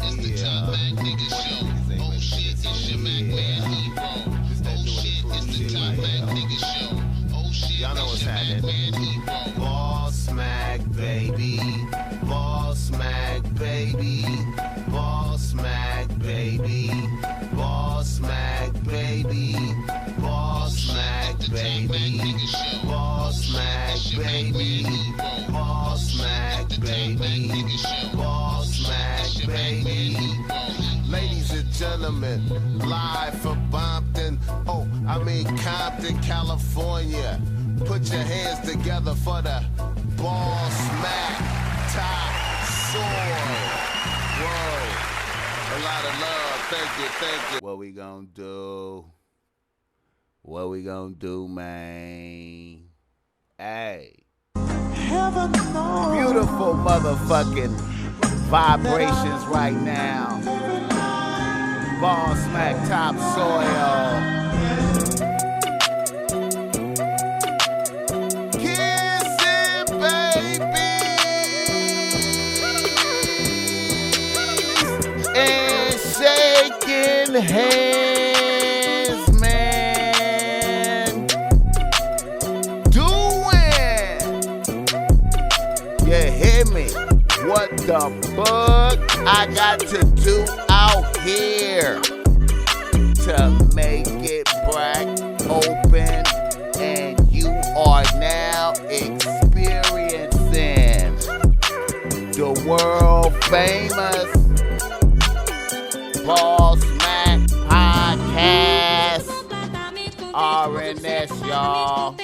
It's the top Mac nigga show. Oh shit, it's your Mac man hero. Oh shit, it's the top Mac nigga show. Oh shit, y'all know what's it's your Mac man happening. hero. BossMack, baby. BossMack, baby. BossMack, baby. BossMack, baby. BossMack, baby. BossMack, baby. BossMack, baby. BossMack, baby. Ladies and gentlemen, live from Compton, California. Put your hands together for the BossMack top soil. Whoa. A lot of love. Thank you. What we gonna do? What we gonna do, man? Hey. Beautiful motherfucking vibrations right now. BossMack top soil. Hands, man. Doing. You hear me? What the fuck I got to do out here to make it black open, and you are now experiencing the world famous BossMack podcast. RNS, y'all.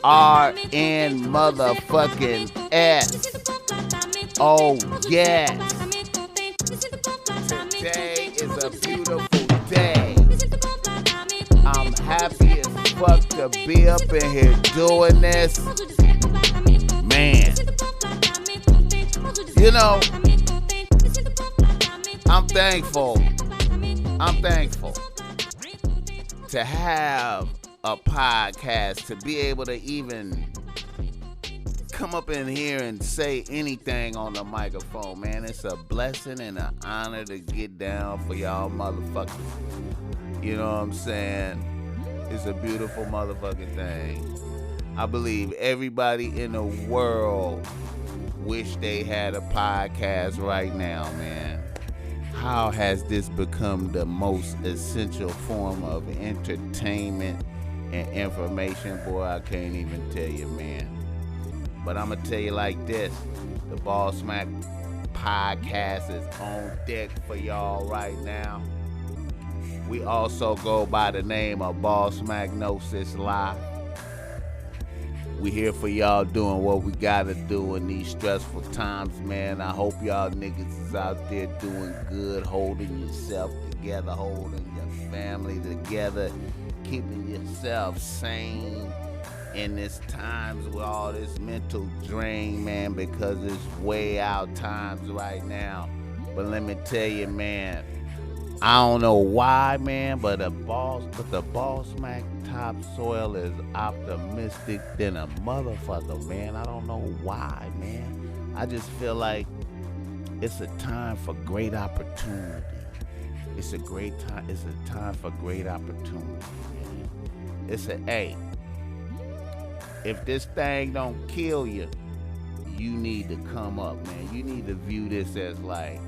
RN motherfucking S. Oh, yes. Today is a beautiful day. I'm happy as fuck to be up in here doing this. Man. You know, I'm thankful to have a podcast, to be able to even come up in here and say anything on the microphone, man. It's a blessing and an honor to get down for y'all motherfuckers. You know what I'm saying? It's a beautiful motherfucking thing. I believe everybody in the world wish they had a podcast right now, man. How has this become the most essential form of entertainment and information? Boy, I can't even tell you, man. But I'm going to tell you like this. The BossMack podcast is on deck for y'all right now. We also go by the name of BossMagnosis Live. We here for y'all doing what we gotta do in these stressful times, man. I hope y'all niggas is out there doing good, holding yourself together, holding your family together, keeping yourself sane in this times with all this mental drain, man, because it's way out times right now. But let me tell you, man, I don't know why, man, but the BossMack top soil is optimistic than a motherfucker, man. I don't know why, man. I just feel like it's a time for great opportunity. It's a time for great opportunity, man. Hey, if this thing don't kill you, you need to come up, man. You need to view this as like,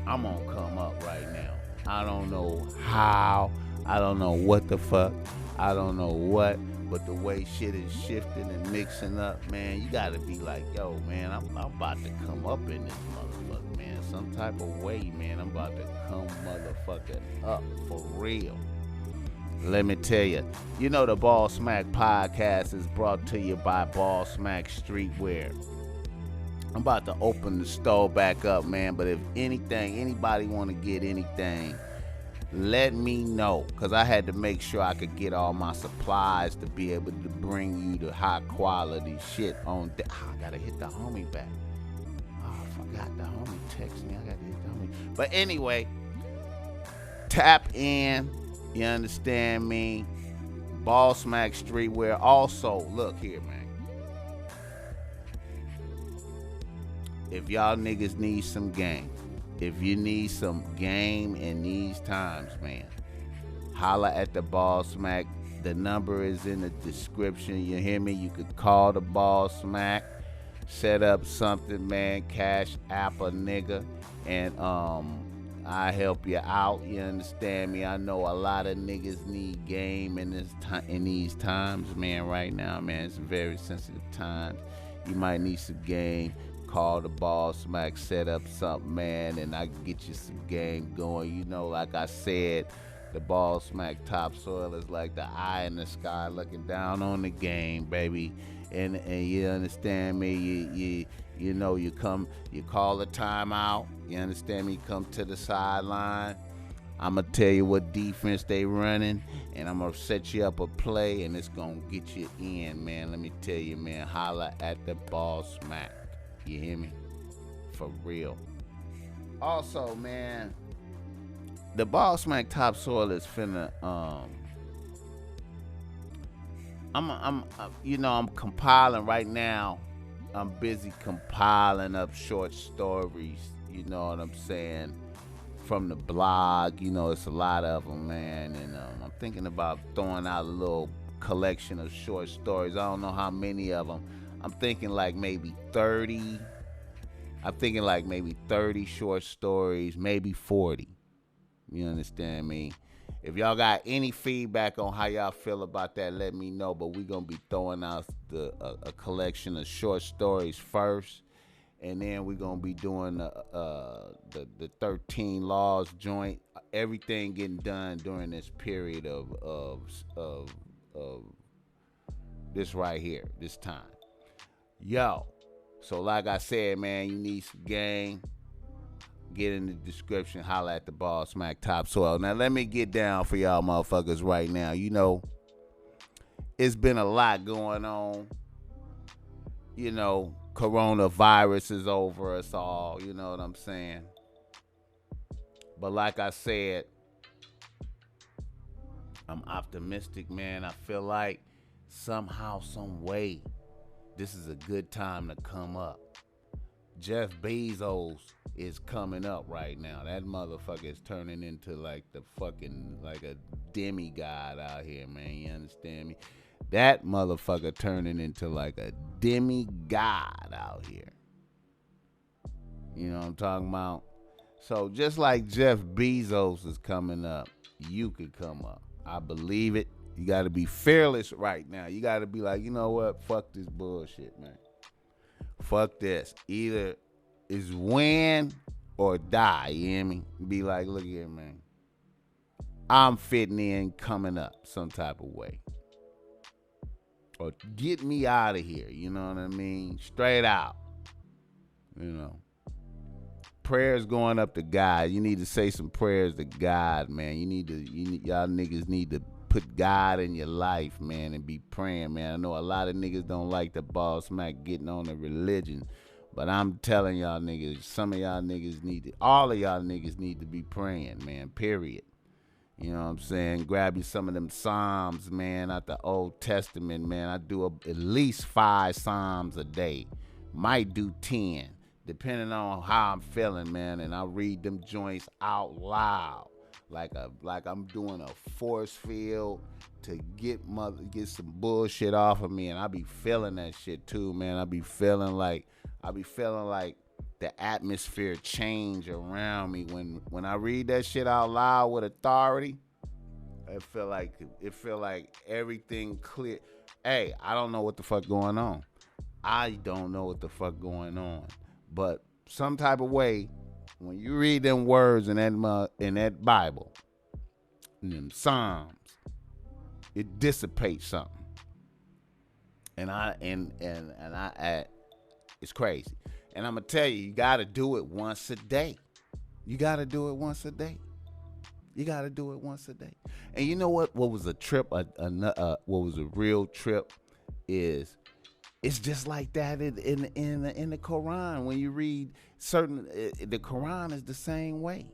I'm gonna come up right now. I don't know how, I don't know what the fuck, I don't know what, but the way shit is shifting and mixing up, man, you gotta be like, yo, man, I'm about to come up in this motherfucker, man. Some type of way, man, I'm about to come motherfucking up for real. Let me tell you, you know the BossMack podcast is brought to you by BossMack Streetwear. I'm about to open the store back up, man, but if anybody want to get anything, let me know, because I had to make sure I could get all my supplies to be able to bring you the high quality shit on I gotta hit the homie back. Oh, I forgot the homie text me. I gotta hit the homie. But anyway, tap in, you understand me? BossMack Streetwear. Also, look here, man. If y'all niggas need some game, if you need some game in these times, man, holla at the BossMack. The number is in the description. You hear me? You could call the BossMack, set up something, man. Cash app a nigga, and I help you out. You understand me? I know a lot of niggas need game in these times, man. Right now, man, it's a very sensitive time. You might need some game. Call the BossMack, set up something, man, and I can get you some game going. You know, like I said, the BossMack topsoil is like the eye in the sky looking down on the game, baby. And you understand me? You know, you call a timeout. You understand me? Come to the sideline. I'm going to tell you what defense they running, and I'm going to set you up a play, and it's going to get you in, man. Let me tell you, man, holla at the BossMack. You hear me? For real. Also, man, the BossMack topsoil is finna, I'm compiling right now. I'm busy compiling up short stories, you know what I'm saying, from the blog. You know, it's a lot of them, man, and I'm thinking about throwing out a little collection of short stories. I don't know how many of them. I'm thinking like maybe 30. I'm thinking like maybe 30 short stories, maybe 40. You understand me? If y'all got any feedback on how y'all feel about that, let me know. But we're going to be throwing out a collection of short stories first. And then we're going to be doing the 13 Laws joint. Everything getting done during this period of this right here, this time. Yo, so like I said, man, you need some game. Get in the description, holla at the BossMack topsoil. Now let me get down for y'all motherfuckers right now. You know, it's been a lot going on. You know, coronavirus is over us all. You know what I'm saying? But like I said, I'm optimistic, man. I feel like somehow, some way, this is a good time to come up. Jeff Bezos is coming up right now. That motherfucker is turning into like the fucking, like a demigod out here, man. You understand me? That motherfucker turning into like a demigod out here. You know what I'm talking about? So just like Jeff Bezos is coming up, you could come up. I believe it. You got to be fearless right now. You got to be like, you know what? Fuck this bullshit, man. Fuck this. Either is win or die, you hear me? Be like, look here, man. I'm fitting in, coming up some type of way. Or get me out of here, you know what I mean? Straight out. You know. Prayers going up to God. You need to say some prayers to God, man. Y'all niggas need to put God in your life, man, and be praying, man. I know a lot of niggas don't like the BossMack getting on the religion, but I'm telling y'all niggas, some of y'all niggas all of y'all niggas need to be praying, man, period. You know what I'm saying? Grab you some of them Psalms, man, out the Old Testament, man. I do at least 5 Psalms a day. Might do 10, depending on how I'm feeling, man, and I read them joints out loud. Like I'm doing a force field to get some bullshit off of me, and I be feeling that shit too, man. I be feeling like the atmosphere change around me when I read that shit out loud with authority. It feel like everything clear. Hey, I don't know what the fuck going on. I don't know what the fuck going on, but some type of way, when you read them words in that Bible, in them Psalms, it dissipates something. And it's crazy. And I'm gonna tell you, you gotta do it once a day. You gotta do it once a day. And you know what? What was a trip? What was a real trip? Is it's just like that in the Quran. When you read the Quran is the same way.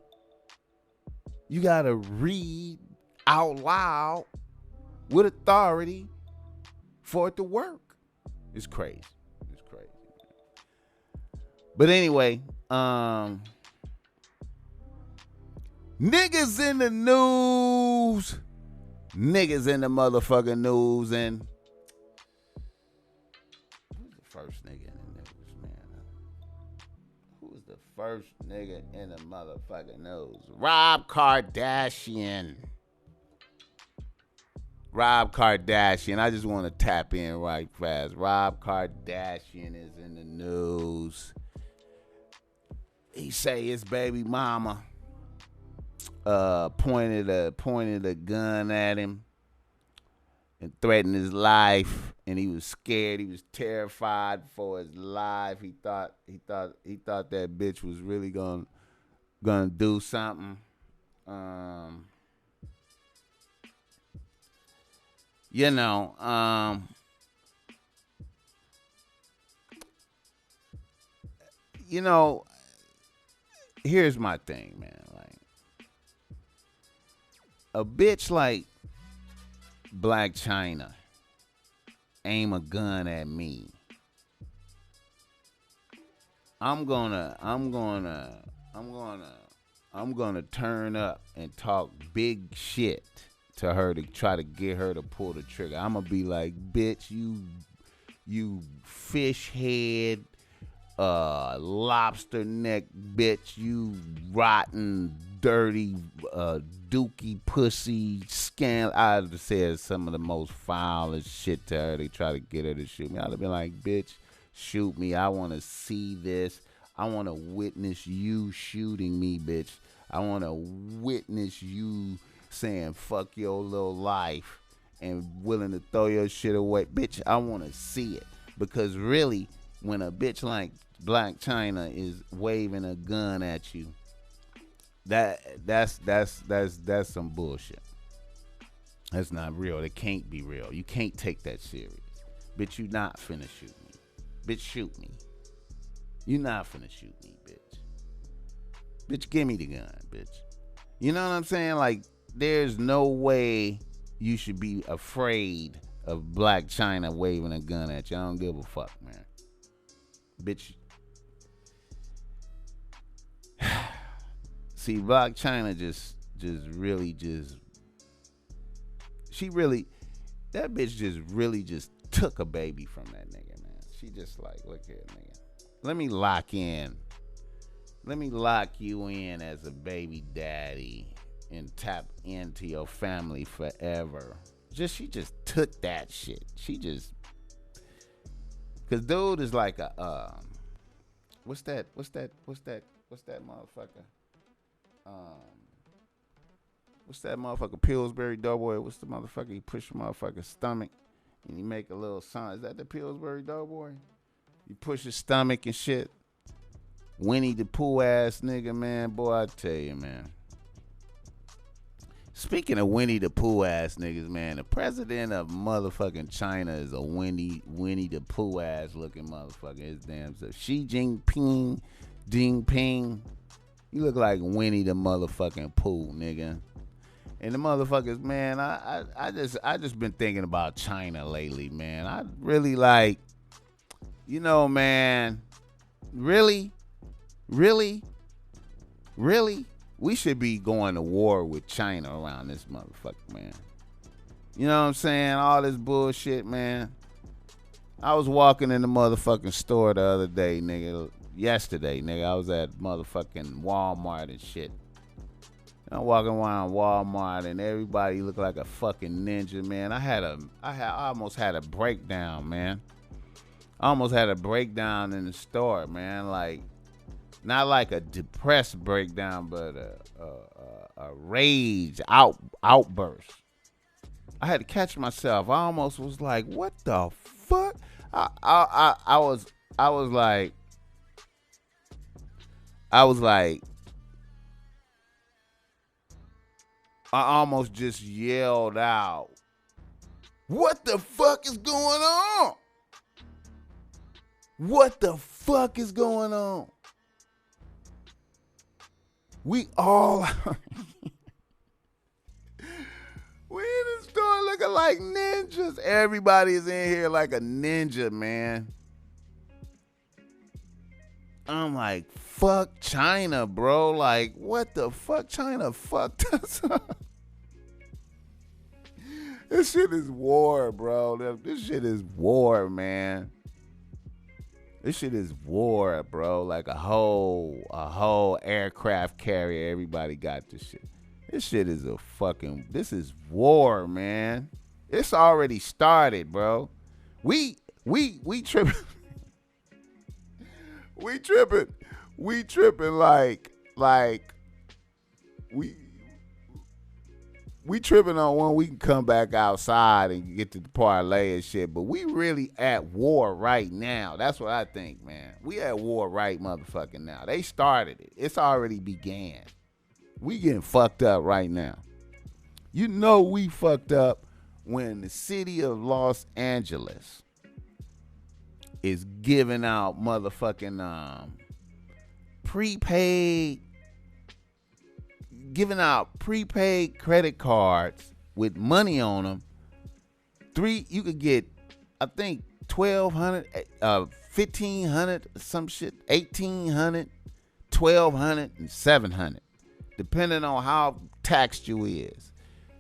You gotta read out loud with authority for it to work. It's crazy. But anyway, Niggas in the news. Niggas in the motherfucking news. And who's the first nigga in the news, man? Who's the first nigga in the motherfucking news? Rob Kardashian. Rob Kardashian. I just want to tap in right fast. Rob Kardashian is in the news. He say his baby mama pointed a gun at him and threatened his life, and he was scared. He was terrified for his life. He thought that bitch was really gonna do something. You know, here's my thing, man. Like, a bitch like BlaccChyna aim a gun at me, I'm gonna turn up and talk big shit to her to try to get her to pull the trigger. I'm gonna be like, bitch, you fish head, lobster neck bitch, you rotten, dirty, dookie pussy scam. I'd have said some of the most foulest shit to her to try to get her to shoot me. I'd have been like, bitch, shoot me. I want to see this. I want to witness you shooting me, bitch. I want to witness you saying fuck your little life and willing to throw your shit away. Bitch, I want to see it. Because really, when a bitch like BlaccChyna is waving a gun at you, that's some bullshit. That's not real. It can't be real. You can't take that serious. Bitch, you not finna shoot me. Bitch, shoot me. You not finna shoot me, bitch. Bitch, give me the gun, bitch. You know what I'm saying? Like, there's no way you should be afraid of BlaccChyna waving a gun at you. I don't give a fuck, man. Bitch. See, BlaccChyna that bitch just really took a baby from that nigga, man. She just like, look here, nigga. Let me lock you in as a baby daddy and tap into your family forever. She just took that shit. Cause dude is like a what's that motherfucker? What's that motherfucker Pillsbury Doughboy? What's the motherfucker? He push your motherfucker's stomach and he make a little sound. Is that the Pillsbury Doughboy? You push his stomach and shit. Winnie the Pooh ass nigga, man. Boy, I tell you, man. Speaking of Winnie the Pooh ass niggas, man, the president of motherfucking China is a Winnie the Pooh ass looking motherfucker. His damn self. Xi Jinping. You look like Winnie the motherfucking Pooh, nigga. And the motherfuckers, man, I just been thinking about China lately, man. I really like, man, really, we should be going to war with China around this motherfucker, man. You know what I'm saying? All this bullshit, man. I was walking in the motherfucking store the other day, nigga. Yesterday, nigga. I was at motherfucking Walmart and shit. I'm walking around Walmart and everybody looked like a fucking ninja, man. I almost had a breakdown, man. I almost had a breakdown in the store, man. Like, not like a depressed breakdown, but a rage outburst. I had to catch myself. I almost was like, what the fuck? I was like, I almost just yelled out, what the fuck is going on? What the fuck is going on? We all we in the store looking like ninjas. Everybody's in here like a ninja, man. I'm like, fuck China, bro. Like, what the fuck? China fucked us up. This shit is war, bro. This shit is war, man. This shit is war, bro. Like a whole aircraft carrier. Everybody got this shit. This shit is this is war, man. It's already started, bro. We tripping. We tripping like we tripping on when we can come back outside and get to the parlay and shit, but we really at war right now. That's what I think, man. We at war right motherfucking now. They started it. It's already began. We getting fucked up right now. You know we fucked up when the city of Los Angeles is giving out motherfucking prepaid credit cards with money on them. You could get, I think, $1,200, $1,500, some shit, $1,800, $1,200, and $700, depending on how taxed you is.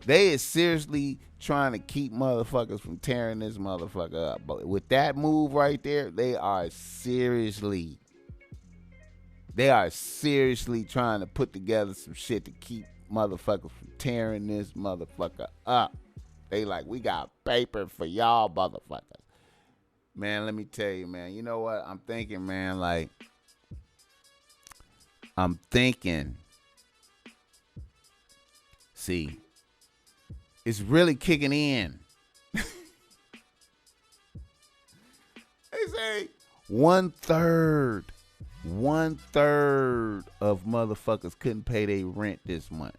They is seriously trying to keep motherfuckers from tearing this motherfucker up. But with that move right there, they are seriously trying to put together some shit to keep motherfuckers from tearing this motherfucker up. They like, we got paper for y'all motherfuckers. Man, let me tell you, man. You know what? I'm thinking, man, see, it's really kicking in. They say one third of motherfuckers couldn't pay their rent this month.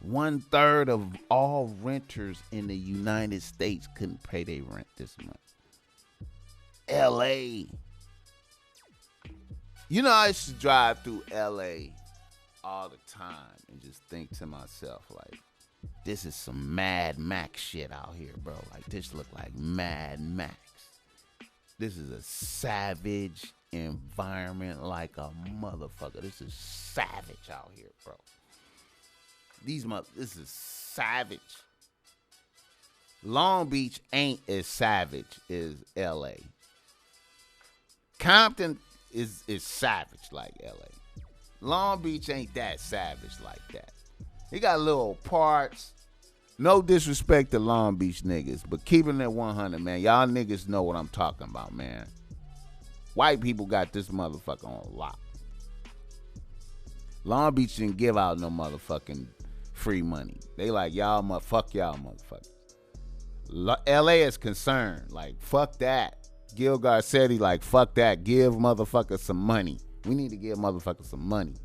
1/3 of all renters in the United States couldn't pay their rent this month. LA. You know, I used to drive through LA all the time and just think to myself, like, this is some Mad Max shit out here, bro. Like, this look like Mad Max. This is a savage environment like a motherfucker. This is savage out here, bro. This is savage. Long Beach ain't as savage as LA. Compton is savage like LA. Long Beach ain't that savage like that. He got little parts. No disrespect to Long Beach niggas, but keeping it 100, man. Y'all niggas know what I'm talking about, man. White people got this motherfucker on lock. Long Beach didn't give out no motherfucking free money. They like, fuck y'all motherfuckers. LA is concerned. Like, fuck that. Gil Garcetti, like, fuck that. Give motherfuckers some money. We need to give motherfuckers some money.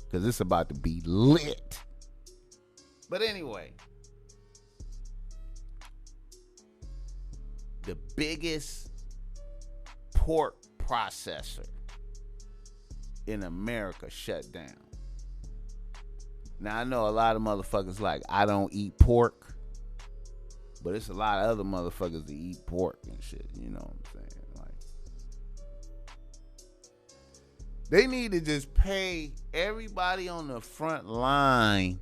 Because it's about to be lit. But anyway, the biggest pork processor in America shut down. Now, I know a lot of motherfuckers like, I don't eat pork, but it's a lot of other motherfuckers that eat pork and shit. You know what I'm saying? Like, they need to just pay everybody on the front line.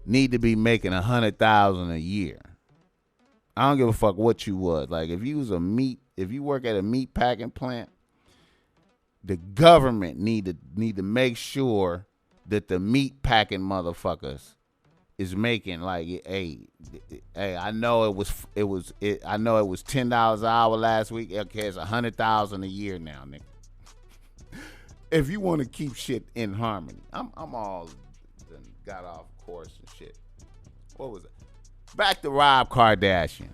Need to be making $100,000 a year. I don't give a fuck what you was. Like, if you work at a meat packing plant, the government need to make sure that the meat packing motherfuckers is making, like, hey, I know it was $10 an hour last week. Okay, it's $100,000 a year now, nigga. If you want to keep shit in harmony, I'm all got off course and shit. What was it? Back to Rob Kardashian.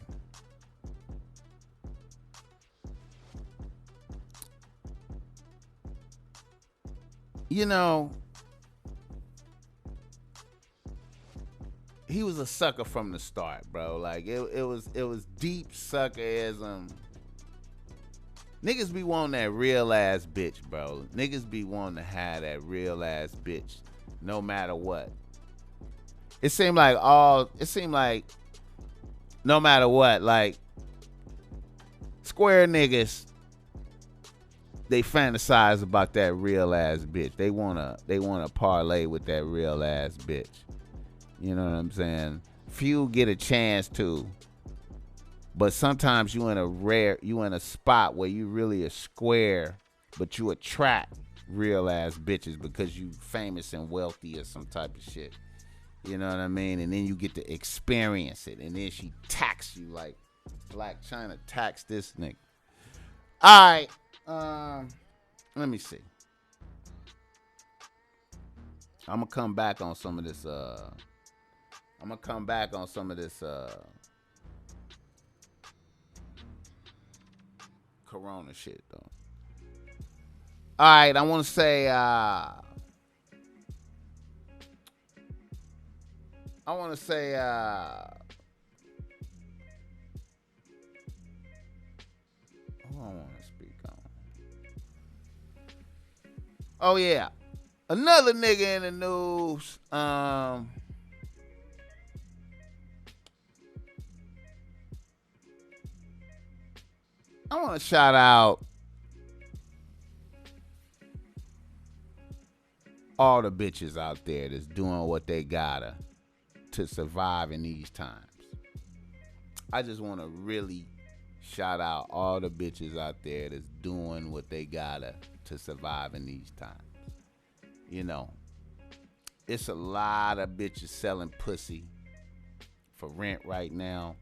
You know, he was a sucker from the start, bro. Like, it was deep suckerism. Niggas be wanting that real ass bitch, bro. Niggas be wanting to have that real ass bitch no matter what. It seemed like no matter what, like, square niggas they fantasize about that real ass bitch. They wanna parlay with that real ass bitch. You know what I'm saying? Few get a chance to, but sometimes you in a spot where you really a square, but you attract real ass bitches because you famous and wealthy or some type of shit. You know what I mean? And then you get to experience it, and then she tax you like BlaccChyna taxed this nigga. All right, let me see. I'm gonna come back on some of this. Corona shit though. All right, I want to say. Who I want to speak on? Oh yeah, another nigga in the news. I want to shout out all the bitches out there that's doing what they gotta to survive in these times. I just want to really shout out all the bitches out there that's doing what they gotta to survive in these times. You know, it's a lot of bitches selling pussy for rent right now.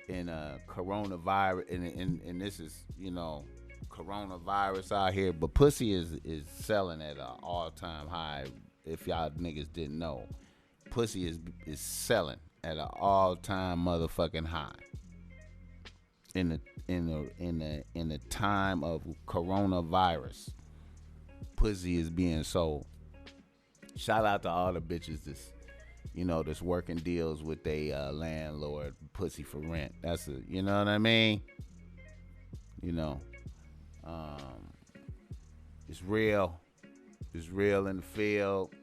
In coronavirus, and this is, you know, coronavirus out here, but pussy is selling at an all-time high. If y'all niggas didn't know, pussy is selling at an all-time motherfucking high. In the time of coronavirus, pussy is being sold. Shout out to all the bitches that's working deals with they landlord, pussy for rent. That's you know what I mean? You know, it's real. It's real in the field.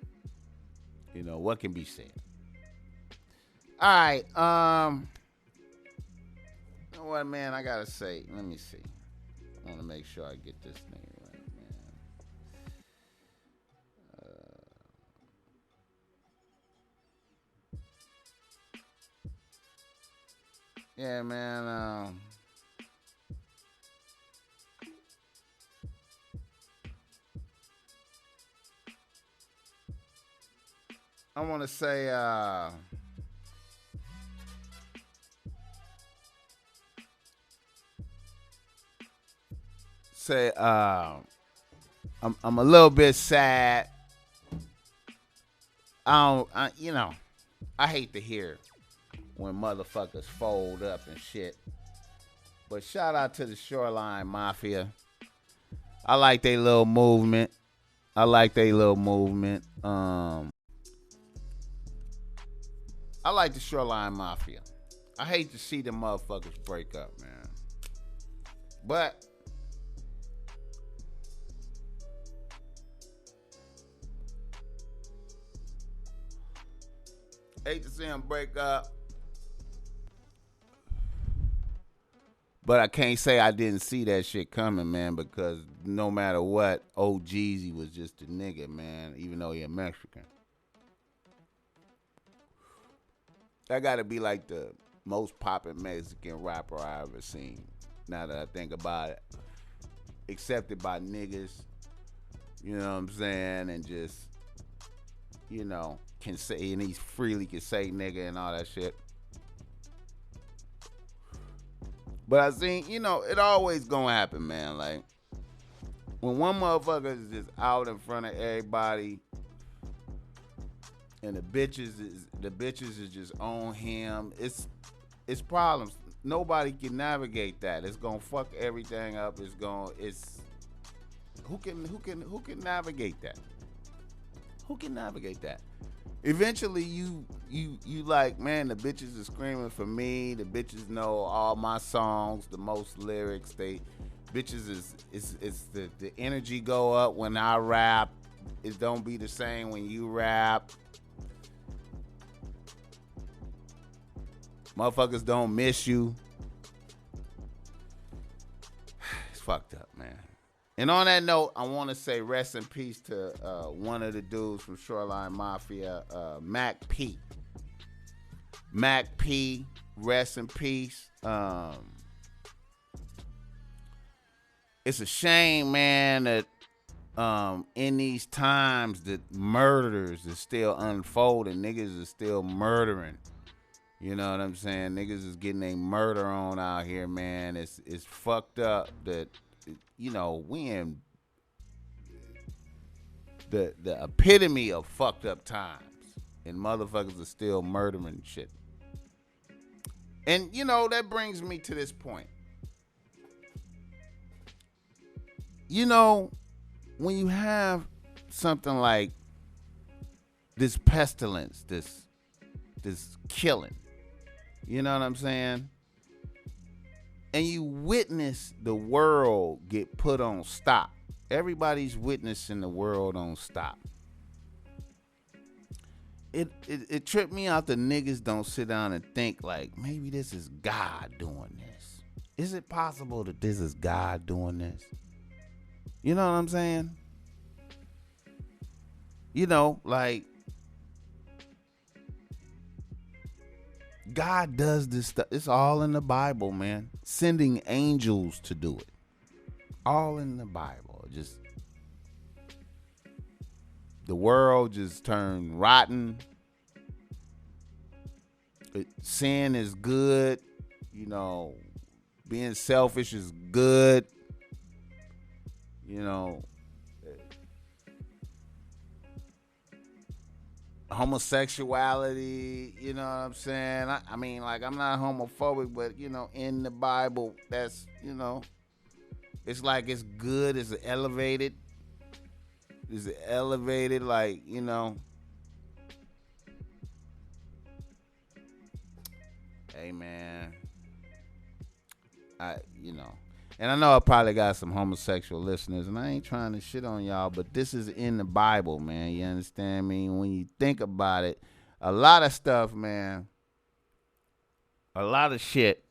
You know, what can be said? All right. You know what, man? I gotta say. Let me see. I want to make sure I get this thing right, man. Yeah, man. I want to say, I'm a little bit sad. I hate to hear when motherfuckers fold up and shit. But shout out to the Shoreline Mafia. I like their little movement. I like the Shoreline Mafia. I hate to see them motherfuckers break up, man. But hate to see them break up. But I can't say I didn't see that shit coming, man, because no matter what, old Jeezy was just a nigga, man, even though he a Mexican. That gotta be like the most poppin' Mexican rapper I ever seen, now that I think about it. Accepted by niggas, you know what I'm saying, and just, you know, can say, and he freely can say nigga and all that shit. But I seen, you know, it always gonna happen, man. Like, when one motherfucker is just out in front of everybody, and the bitches is just on him, it's problems. Nobody can navigate that. It's gonna fuck everything up. Who can navigate that? Who can navigate that? Eventually, you like, man, the bitches are screaming for me. The bitches know all my songs, the most lyrics. Bitches is the energy go up when I rap. It don't be the same when you rap. Motherfuckers don't miss you. It's fucked up, man. And on that note, I want to say rest in peace to one of the dudes from Shoreline Mafia, Mac P. Mac P, rest in peace. It's a shame, man, that in these times that murders is still unfolding. Niggas is still murdering. You know what I'm saying? Niggas is getting a murder on out here, man. It's fucked up that, you know, we in the epitome of fucked up times. And motherfuckers are still murdering shit. And, you know, that brings me to this point. You know, when you have something like this pestilence, this killing, you know what I'm saying? And you witness the world get put on stop. Everybody's witnessing the world on stop. It tripped me out that niggas don't sit down and think like, maybe this is God doing this. Is it possible that this is God doing this? You know what I'm saying? You know, like, God does this stuff. It's all in the Bible, man. Sending angels to do it. All in the Bible. Just the world just turned rotten. Sin is good. You know, being selfish is good. You know, homosexuality, you know what I'm saying? I mean, like, I'm not homophobic, but, you know, in the Bible, that's, you know, it's like it's good, it's elevated, like, you know. Hey, man, you know, and I know I probably got some homosexual listeners, and I ain't trying to shit on y'all, but this is in the Bible, man. You understand me? When you think about it, a lot of stuff, man, a lot of shit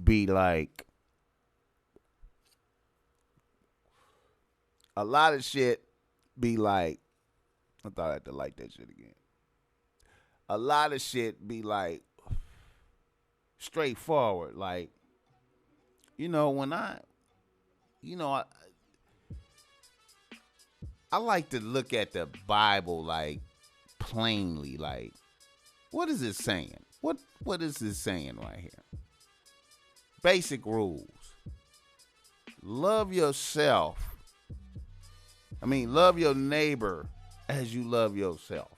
be like, I thought I had to like that shit again. A lot of shit be like straightforward, like, you know, when I like to look at the Bible like plainly, like, what is it saying? What is it saying right here? Basic rules. Love yourself. Love your neighbor as you love yourself.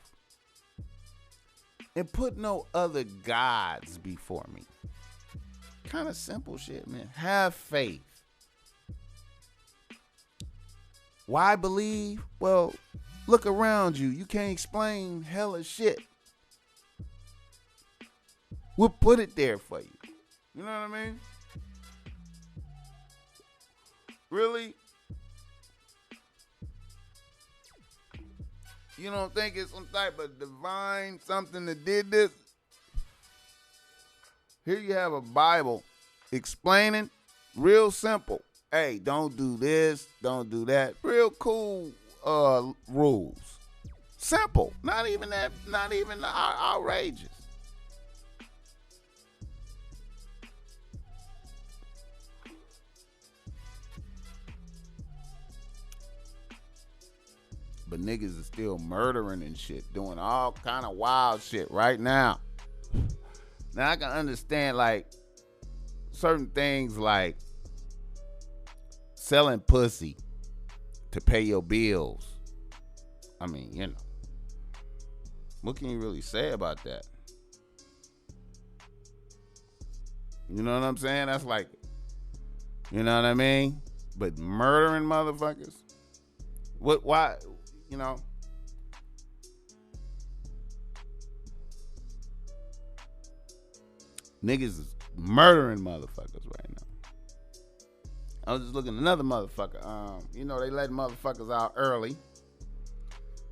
And put no other gods before me. Kind of simple shit, man. Have faith. Why believe? Well, look around you. You can't explain hella shit. We'll put it there for you. You know what I mean? Really? You don't think it's some type of divine something that did this? Here you have a Bible explaining, real simple. Hey, don't do this, don't do that. Real cool rules. Simple. Not even outrageous. But niggas is still murdering and shit, doing all kind of wild shit right now. Now I can understand, like, certain things like selling pussy to pay your bills. I mean, you know. What can you really say about that? You know what I'm saying? That's like, you know what I mean? But murdering motherfuckers? Why, you know? Niggas is murdering motherfuckers right now. I was just looking at another motherfucker. You know, they let motherfuckers out early.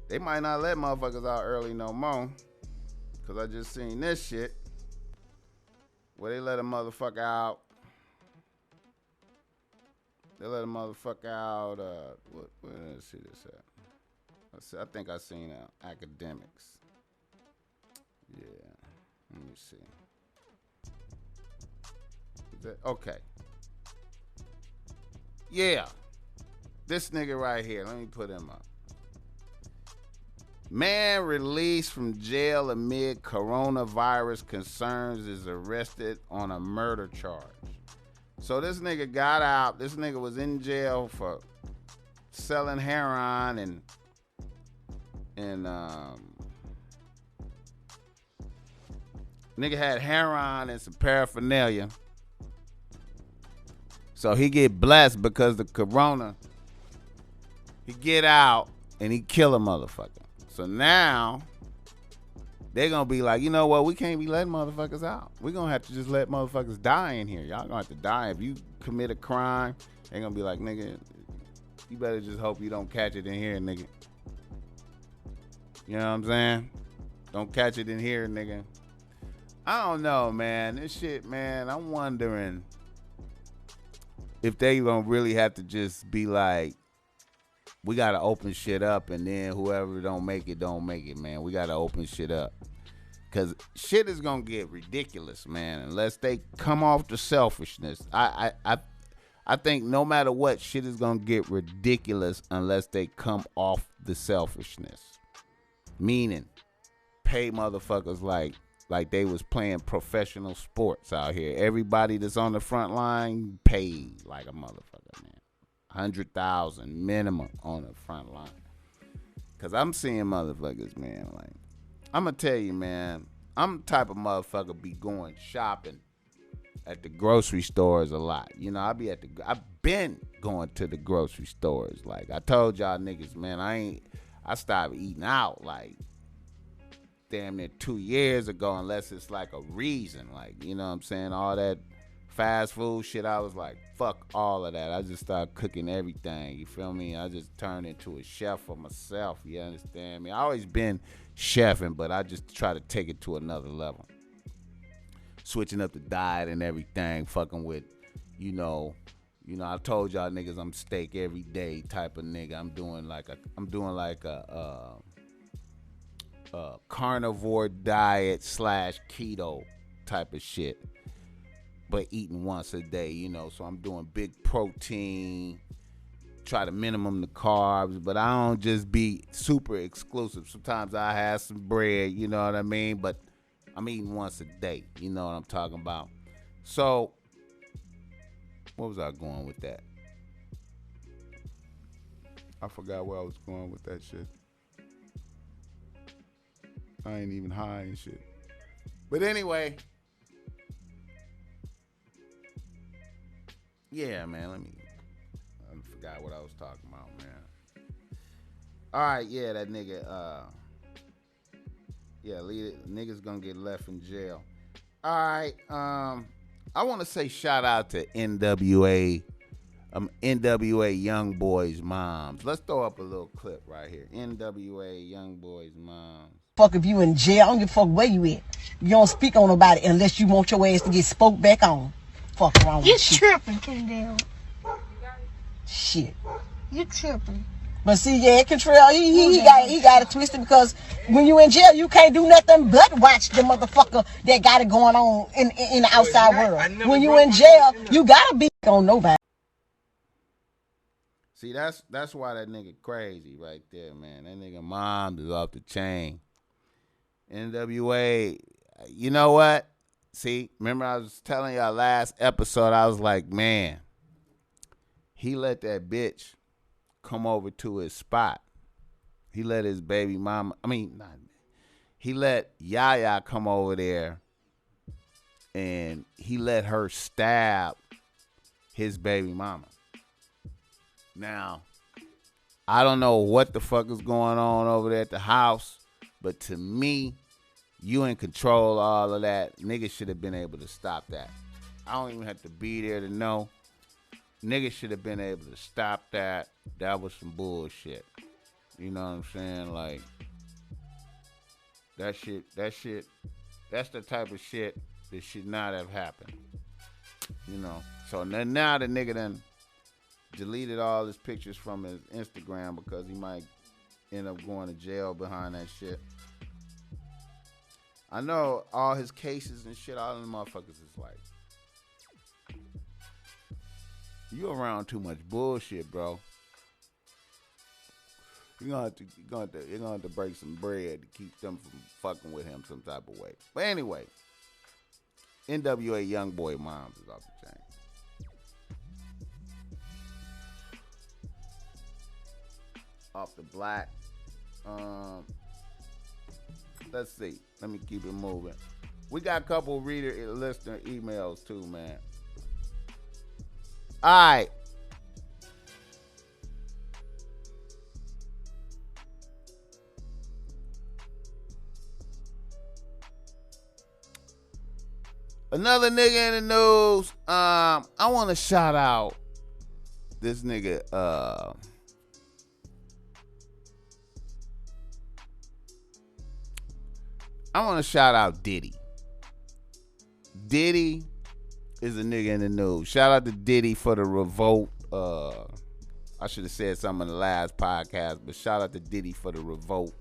They might not let motherfuckers out early no more. Because I just seen this shit. Where they let a motherfucker out They let a motherfucker out. Where did I see this at? I think I seen academics. Yeah. Let me see. Okay. Yeah. This nigga right here. Let me put him up. Man released from jail amid coronavirus concerns is arrested on a murder charge. So this nigga got out. This nigga was in jail for selling heroin and nigga had heroin and some paraphernalia. So he get blessed because the corona. He get out and he kill a motherfucker. So now they're gonna be like, you know what? We can't be letting motherfuckers out. We're gonna have to just let motherfuckers die in here. Y'all gonna have to die if you commit a crime. They're gonna be like, nigga, you better just hope you don't catch it in here, nigga. You know what I'm saying? Don't catch it in here, nigga. I don't know, man. This shit, man, I'm wondering if they gonna really have to just be like, we gotta open shit up, and then whoever don't make it, man. We gotta open shit up. Cause shit is gonna get ridiculous, man, unless they come off the selfishness. I think no matter what, shit is gonna get ridiculous unless they come off the selfishness. Meaning, pay motherfuckers like they was playing professional sports out here. Everybody that's on the front line paid like a motherfucker, man. 100,000 minimum on the front line. Cause I'm seeing motherfuckers, man. Like, I'm gonna tell you, man. I'm the type of motherfucker be going shopping at the grocery stores a lot. You know, I've been going to the grocery stores. Like I told y'all niggas, man, I stopped eating out like damn near 2 years ago, unless it's like a reason. Like, you know what I'm saying? All that fast food shit, I was like, fuck all of that. I just started cooking everything. You feel me? I just turned into a chef for myself. You understand me? I always been chefing, but I just try to take it to another level. Switching up the diet and everything, fucking with, you know, I told y'all niggas I'm steak every day type of nigga. I'm doing like a carnivore diet / keto type of shit, but eating once a day, you know. So I'm doing big protein, try to minimum the carbs, but I don't just be super exclusive. Sometimes I have some bread, you know what I mean, but I'm eating once a day, you know what I'm talking about. So what was I going with that? I forgot where I was going with that shit. I ain't even high and shit. But anyway, yeah, man, I forgot what I was talking about, man. All right, yeah, that nigga, niggas gonna get left in jail. All right, I want to say shout out to NWA YoungBoy's moms. Let's throw up a little clip right here. NWA YoungBoy's moms. Fuck if you in jail, I don't give a fuck where you at. You don't speak on nobody unless you want your ass to get spoke back on. Fuck wrong with you. You tripping, Kendall. Shit. You tripping. But see, yeah, Contrell, he got it twisted because when you in jail, you can't do nothing but watch the motherfucker that got it going on in the outside world. When you in jail, you gotta be on nobody. See, that's why that nigga crazy right there, man. That nigga mom is off the chain. NWA, you know what? See, remember I was telling y'all last episode, I was like, man, he let that bitch come over to his spot. He let his baby mama, he let Yaya come over there and he let her stab his baby mama. Now, I don't know what the fuck is going on over there at the house, but to me, you in control of all of that. Niggas should have been able to stop that. I don't even have to be there to know. Niggas should have been able to stop that. That was some bullshit. You know what I'm saying? Like, that shit, that's the type of shit that should not have happened. You know? So now the nigga done deleted all his pictures from his Instagram because he might end up going to jail behind that shit. I know all his cases and shit, all them motherfuckers is like, you around too much bullshit, bro. You're gonna have to break some bread to keep them from fucking with him some type of way. But anyway, NWA YoungBoy moms is off the chain. Off the black. Let's see. Let me keep it moving. We got a couple listener emails too, man. All right. Another nigga in the news. I want to shout out this nigga. I want to shout out Diddy. Diddy is a nigga in the news. Shout out to Diddy for the revolt. I should have said something in the last podcast, but shout out to Diddy for the revolt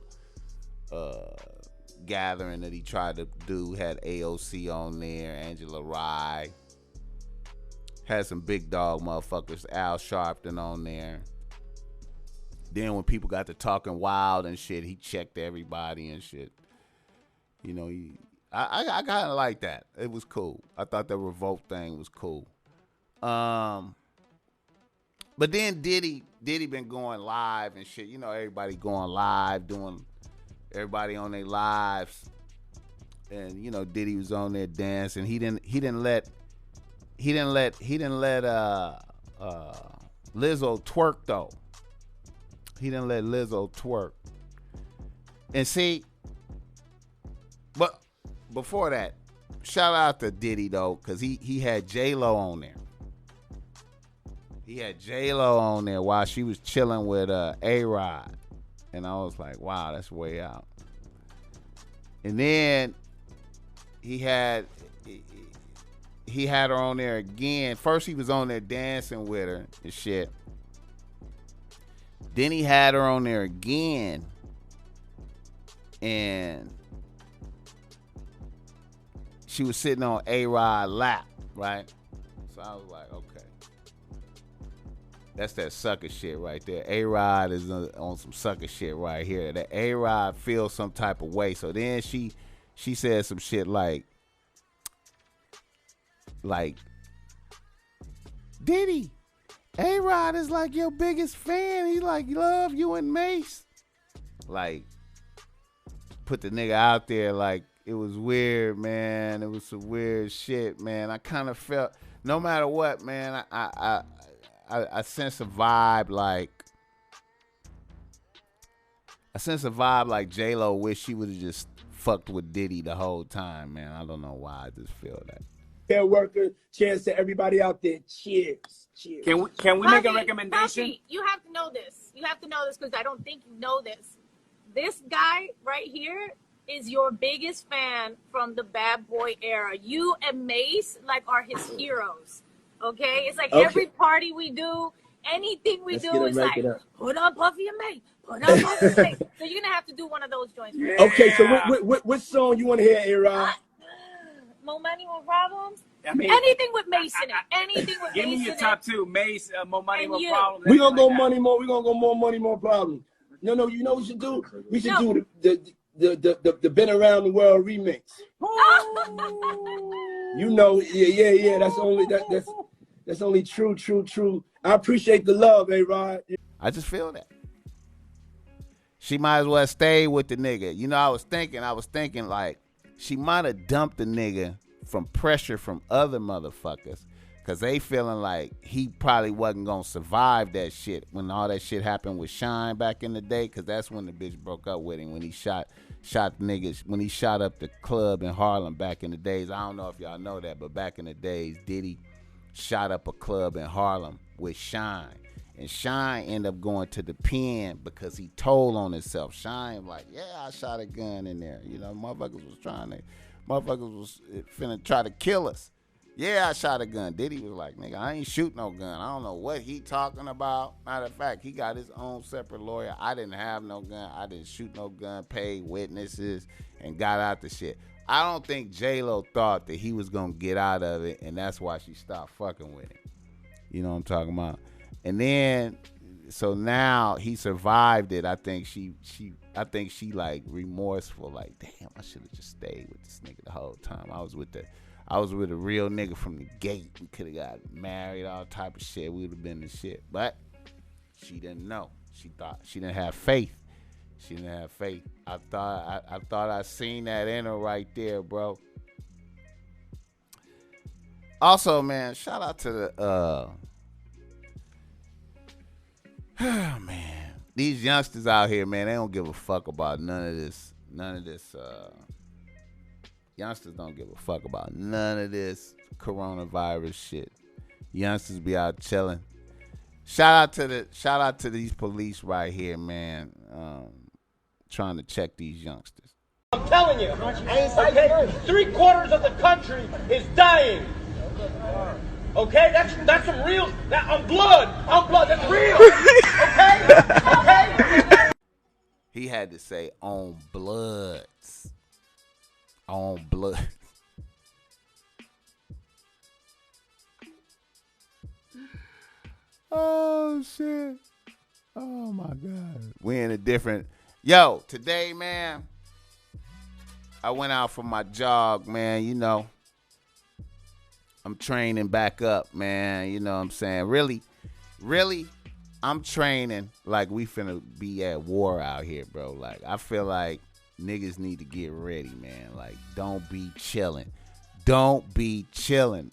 gathering that he tried to do. Had AOC on there, Angela Rye. Had some big dog motherfuckers, Al Sharpton on there. Then when people got to talking wild and shit, he checked everybody and shit. You know, I kind of like that. It was cool. I thought the revolt thing was cool. But then Diddy been going live and shit. You know, everybody going live, doing everybody on their lives. And you know, Diddy was on there dancing. He didn't let Lizzo twerk though. He didn't let Lizzo twerk. And see, but before that, shout out to Diddy though, cause he had JLo on there. He had JLo on there while she was chilling with A-Rod. And I was like, wow, that's way out. And then he had her on there again. First he was on there dancing with her and shit. Then he had her on there again. And she was sitting on A-Rod's lap, right? So I was like, okay. That's that sucker shit right there. A-Rod is on some sucker shit right here. That A-Rod feels some type of way. So then she said some shit like, Diddy, A-Rod is like your biggest fan. He like love you and Mace. Like, put the nigga out there like it was weird, man. It was some weird shit, man. I kind of felt, no matter what, man, I sense a vibe like JLo wish she would have just fucked with Diddy the whole time, man. I don't know why. I just feel that. Fair worker, cheers to everybody out there. Cheers. Cheers. Can we make a recommendation? Puffy, you have to know this. You have to know this because I don't think you know this. This guy right here is your biggest fan from the Bad Boy era. You and Mace are his heroes. Okay? It's like every party we do, anything we do is like, put on Puffy and Mace. Put on Puffy and Mace. So you're going to have to do one of those joints. Yeah. Okay, so what song you want to hear, A-Rod? More Money, More Problems? I mean, anything with Mace in it. Anything with Mace in it. Give me your top two. Mace, More Money, More Problems. We're going to go money more. We're going to go More Money, More Problems. No, you know what we should do? We should do the Been Around the World remix. You know, yeah. That's only true. I appreciate the love, A-Rod. I just feel that. She might as well stay with the nigga. You know, I was thinking like she might have dumped the nigga from pressure from other motherfuckers because they feeling like he probably wasn't going to survive that shit when all that shit happened with Shine back in the day, because that's when the bitch broke up with him, when he shot niggas, when he shot up the club in Harlem back in the days. I don't know if y'all know that, but back in the days, Diddy shot up a club in Harlem with Shine. And Shine ended up going to the pen because he told on himself. Shine like, yeah, I shot a gun in there. You know, motherfuckers was finna try to kill us. Yeah, I shot a gun. Diddy was like, nigga, I ain't shoot no gun. I don't know what he talking about. Matter of fact, he got his own separate lawyer. I didn't have no gun. I didn't shoot no gun, paid witnesses, and got out the shit. I don't think JLo thought that he was going to get out of it, and that's why she stopped fucking with him. You know what I'm talking about? And then, so now he survived it. I think she like remorseful, like, damn, I should have just stayed with this nigga the whole time. I was with a real nigga from the gate. We could have got married, all type of shit. We would have been the shit. But she didn't know. She thought she didn't have faith. She didn't have faith. I thought I seen that in her right there, bro. Also, man, shout out to the man. These youngsters out here, man, they don't give a fuck about none of this. Youngsters don't give a fuck about none of this coronavirus shit. Youngsters be out chilling. Shout out to these police right here, man. Trying to check these youngsters. I'm telling you, okay? 3/4 of the country is dying. Okay, that's some real. I'm blood. That's real. Okay. He had to say on bloods. On blood. Oh shit. Oh my God. We in a different. Yo, today, man, I went out for my jog, man. You know, I'm training back up, man. You know what I'm saying? Really, I'm training like we finna be at war out here, bro. Like, I feel like niggas need to get ready, man. Like, don't be chilling. Don't be chilling.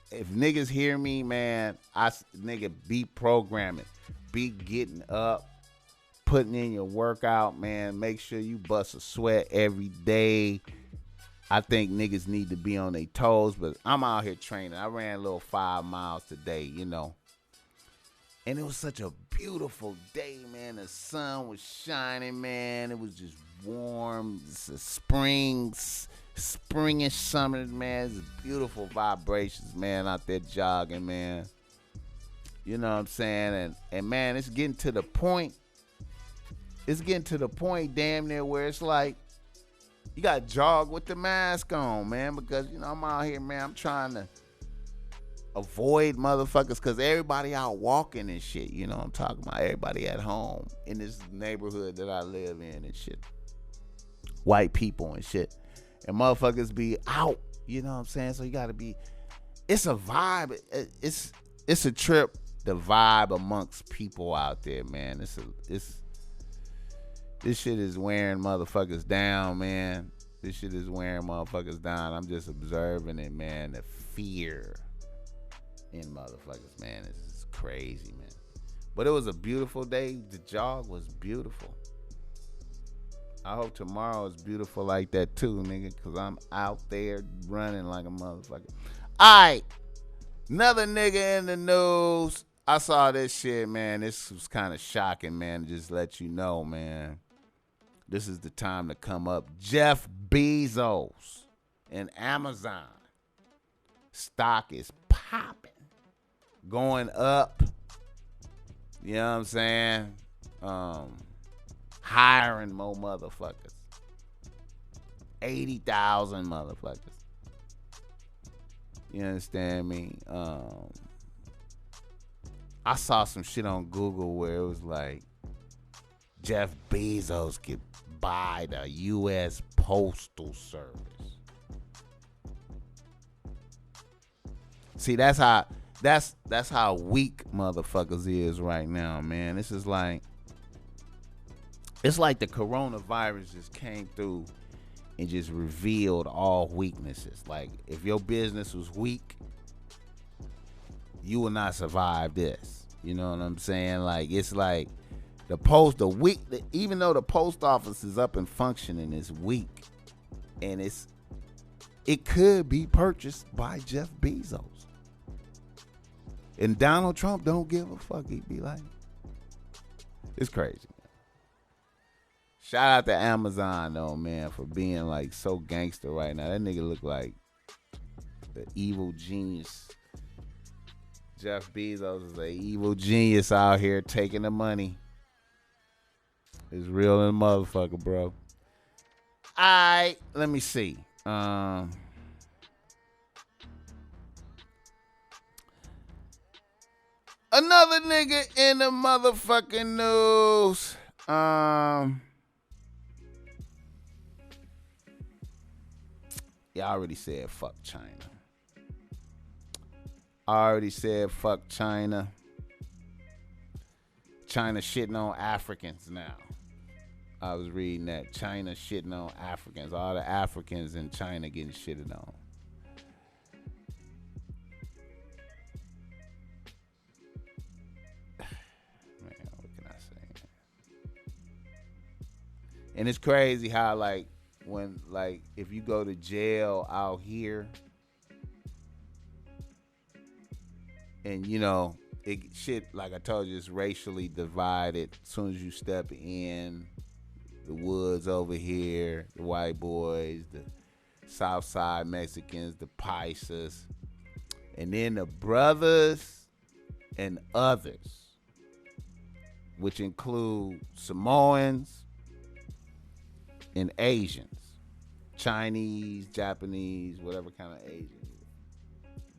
If niggas hear me, man, nigga, be programming. Be getting up, putting in your workout, man. Make sure you bust a sweat every day. I think niggas need to be on their toes, but I'm out here training. I ran a little 5 miles today, you know. And it was such a beautiful day, man. The sun was shining, man. It was just warm. It's a springish summer, man. It's beautiful vibrations, man, out there jogging, man. You know what I'm saying? And man, it's getting to the point. It's getting to the point damn near where it's like you got to jog with the mask on, man, because, you know, I'm out here, man. I'm trying to avoid motherfuckers because everybody out walking and shit. You know what I'm talking about? Everybody at home in this neighborhood that I live in and shit. White people and shit. And motherfuckers be out. You know what I'm saying? So you got to be. It's a vibe. It's a trip. The vibe amongst people out there, man. This shit is wearing motherfuckers down, man. This shit is wearing motherfuckers down. I'm just observing it, man. The fear in motherfuckers, man. It's crazy, man. But it was a beautiful day. The jog was beautiful. I hope tomorrow is beautiful like that too, nigga, because I'm out there running like a motherfucker. All right. Another nigga in the news. I saw this shit, man. This was kind of shocking, man. Just let you know, man. This is the time to come up. Jeff Bezos and Amazon. Stock is popping. Going up. You know what I'm saying? Hiring more motherfuckers. 80,000 motherfuckers. You understand me? I saw some shit on Google where it was like Jeff Bezos could buy the U.S. Postal Service. See, that's how weak motherfuckers is right now, man. This is like, it's like the coronavirus just came through and just revealed all weaknesses. Like, if your business was weak, you will not survive this. You know what I'm saying? Like, it's like even though the post office is up and functioning, it's weak, and it could be purchased by Jeff Bezos. And Donald Trump don't give a fuck. He'd be like, it's crazy, man. Shout out to Amazon though, man, for being like so gangster right now. That nigga look like The evil genius. Jeff Bezos is an evil genius out here taking the money. It's real in the motherfucker, bro. Alright, let me see. Another nigga in the motherfucking news. Yeah, I already said fuck China. China. China shitting on Africans now. I was reading that. China shitting on Africans. All the Africans in China getting shitted on. Man, what can I say? And it's crazy how, like, when, like, if you go to jail out here, and, you know, shit, like I told you, it's racially divided. As soon as you step in, the woods over here, the white boys, the South Side Mexicans, the Paisas, and then the brothers and others, which include Samoans and Asians, Chinese, Japanese, whatever kind of Asian.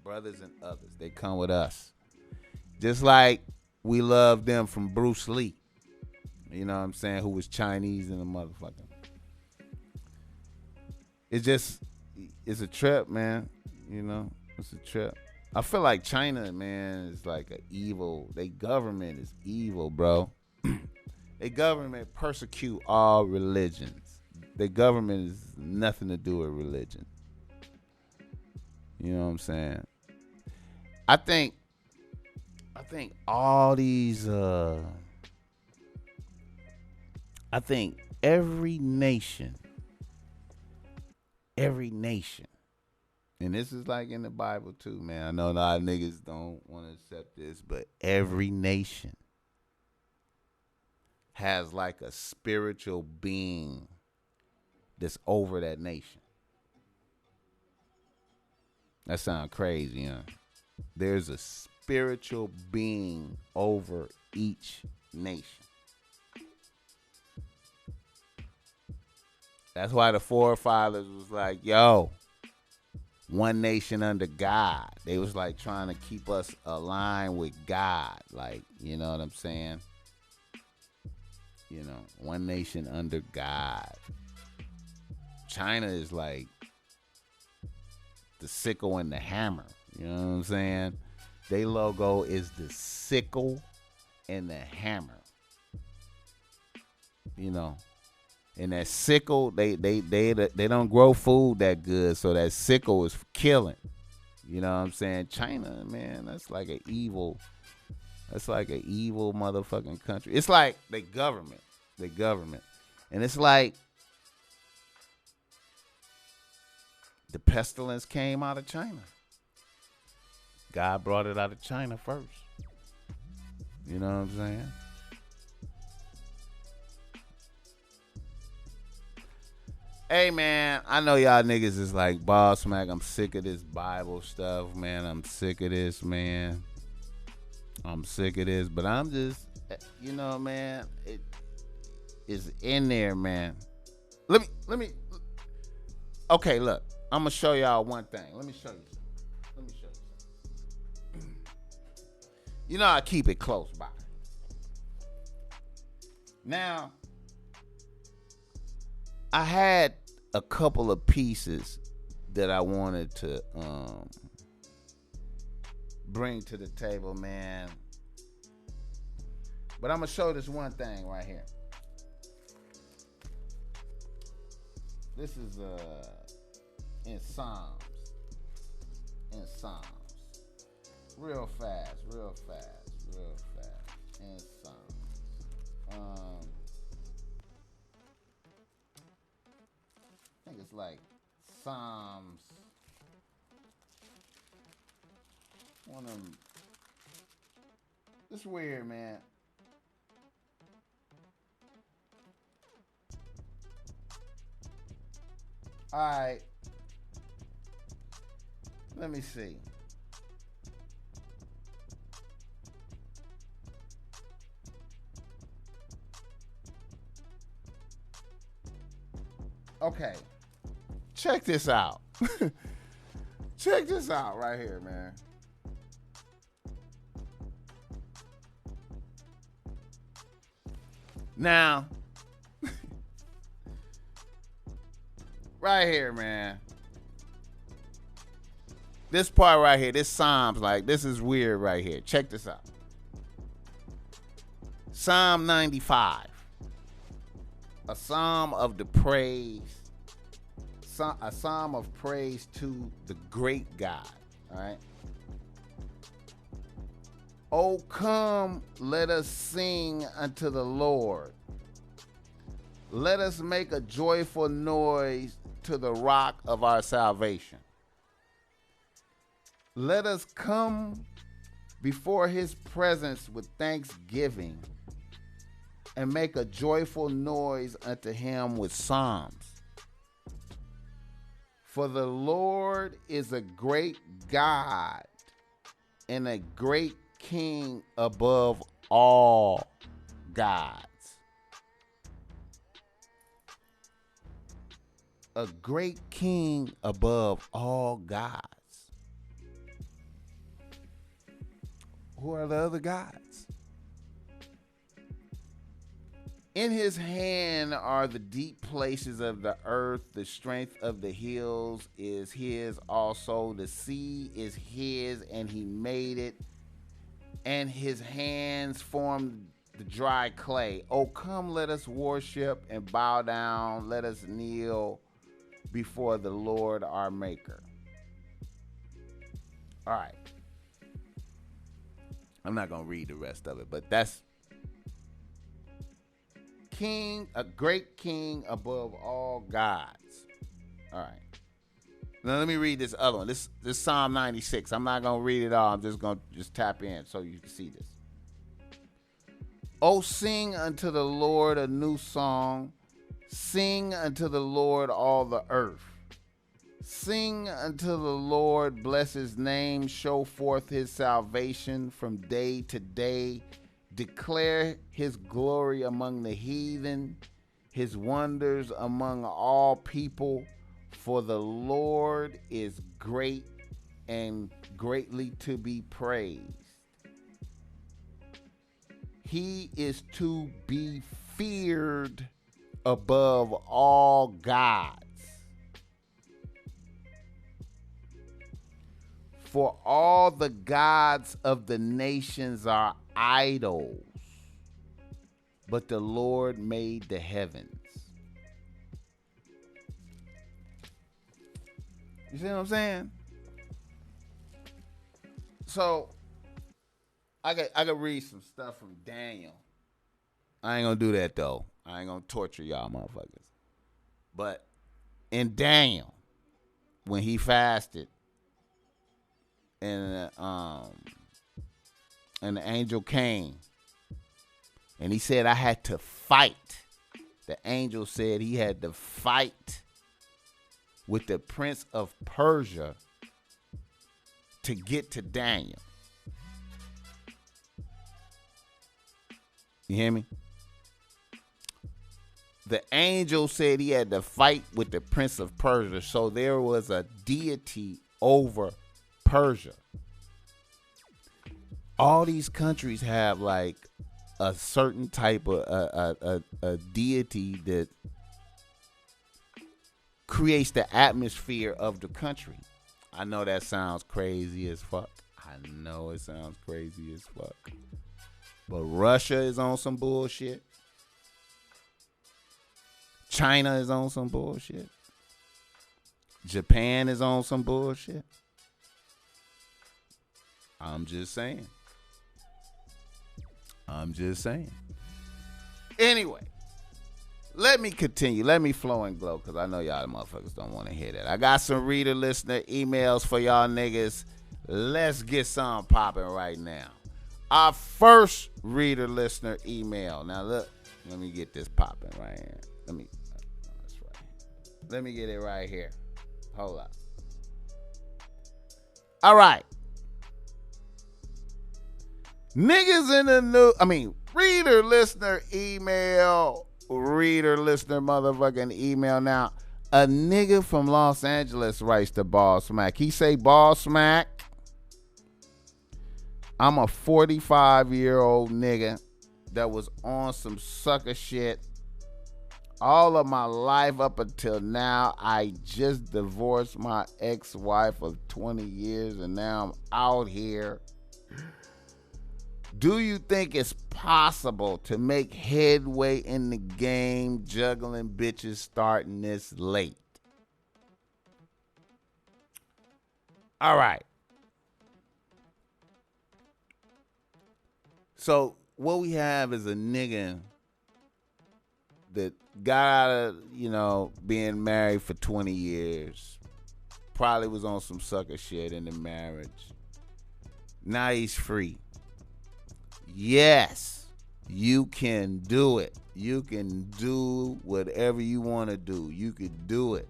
Brothers and others, they come with us. Just like we love them from Bruce Lee. You know what I'm saying? Who was Chinese in the motherfucker. It's a trip, man. You know, it's a trip. I feel like China, man, is like a evil. Their government is evil, bro. Their government persecute all religions. Their government is nothing to do with religion. You know what I'm saying? I think all these I think every nation, and this is like in the Bible too, man. I know a lot of niggas don't want to accept this, but every nation has like a spiritual being that's over that nation. That sounds crazy, huh? There's a spiritual being over each nation. That's why the forefathers was like, yo, one nation under God. They was like trying to keep us aligned with God. Like, you know what I'm saying? You know, one nation under God. China is like the sickle and the hammer. You know what I'm saying? Their logo is the sickle and the hammer. You know, and that sickle, they don't grow food that good, so that sickle is killing. You know what I'm saying? China, man, that's like an evil motherfucking country. It's like the government, and it's like the pestilence came out of China. God brought it out of China first. You know what I'm saying? Hey, man, I know y'all niggas is like, BossMack, I'm sick of this Bible stuff, man. I'm sick of this, man. I'm sick of this. But I'm just, you know, man, it is in there, man. Let me. Okay, look. I'm going to show y'all one thing. Let me show you something. You know, I keep it close by. Now, I had a couple of pieces that I wanted to bring to the table, man. But I'm going to show this one thing right here. This is in Psalms. Real fast. In Psalms. I think it's like Psalms. One of them. It's weird, man. Alright. Let me see. Okay. Check this out. Check this out right here, man. Now, right here, man. This part right here, this Psalms, like, this is weird right here. Check this out. Psalm 95. A psalm of the praise. A psalm of praise to the great God. All right. Oh, come, let us sing unto the Lord. Let us make a joyful noise to the rock of our salvation. Let us come before his presence with thanksgiving and make a joyful noise unto him with psalms. For the Lord is a great God and a great King above all gods. A great King above all gods. Who are the other gods? In his hand are the deep places of the earth. The strength of the hills is his also. The sea is his, and he made it. And his hands formed the dry clay. Oh, come, let us worship and bow down. Let us kneel before the Lord our Maker. All right. I'm not going to read the rest of it, but that's King, a great King above all gods. All right. Now let me read this other one. This Psalm 96. I'm not going to read it all. I'm just going to tap in so you can see this. Oh, sing unto the Lord a new song. Sing unto the Lord all the earth. Sing unto the Lord, bless his name. Show forth his salvation from day to day. Declare his glory among the heathen, his wonders among all people. For the Lord is great and greatly to be praised. He is to be feared above all gods. For all the gods of the nations are idols, but the Lord made the heavens. You see what I'm saying? So I could read some stuff from Daniel. I ain't gonna do that though. I ain't gonna torture y'all motherfuckers. But in Daniel, when he fasted, and the angel came, and he said, I had to fight. The angel said he had to fight with the prince of Persia to get to Daniel. You hear me? The angel said he had to fight with the prince of Persia. So there was a deity over Persia. All these countries have like a certain type of a deity that creates the atmosphere of the country. I know that sounds crazy as fuck. I know it sounds crazy as fuck. But Russia is on some bullshit. China is on some bullshit. Japan is on some bullshit. I'm just saying. Anyway, let me continue. Let me flow and glow, because I know y'all motherfuckers don't want to hear that. I got some reader listener emails for y'all niggas. Let's get some popping right now. Our first reader listener email. Now look, let me get this popping right here. Let me get it right here. Hold up. All right. Niggas in the new, reader, listener, email, reader, listener, motherfucking email now. A nigga from Los Angeles writes to BossMack. He say, BossMack, I'm a 45-year-old nigga that was on some sucker shit all of my life up until now. I just divorced my ex-wife of 20 years and now I'm out here. Do you think it's possible to make headway in the game juggling bitches starting this late? All right. So what we have is a nigga that got out of, being married for 20 years. Probably was on some sucker shit in the marriage. Now he's free. Yes, you can do it. You can do whatever you want to do. You could do it.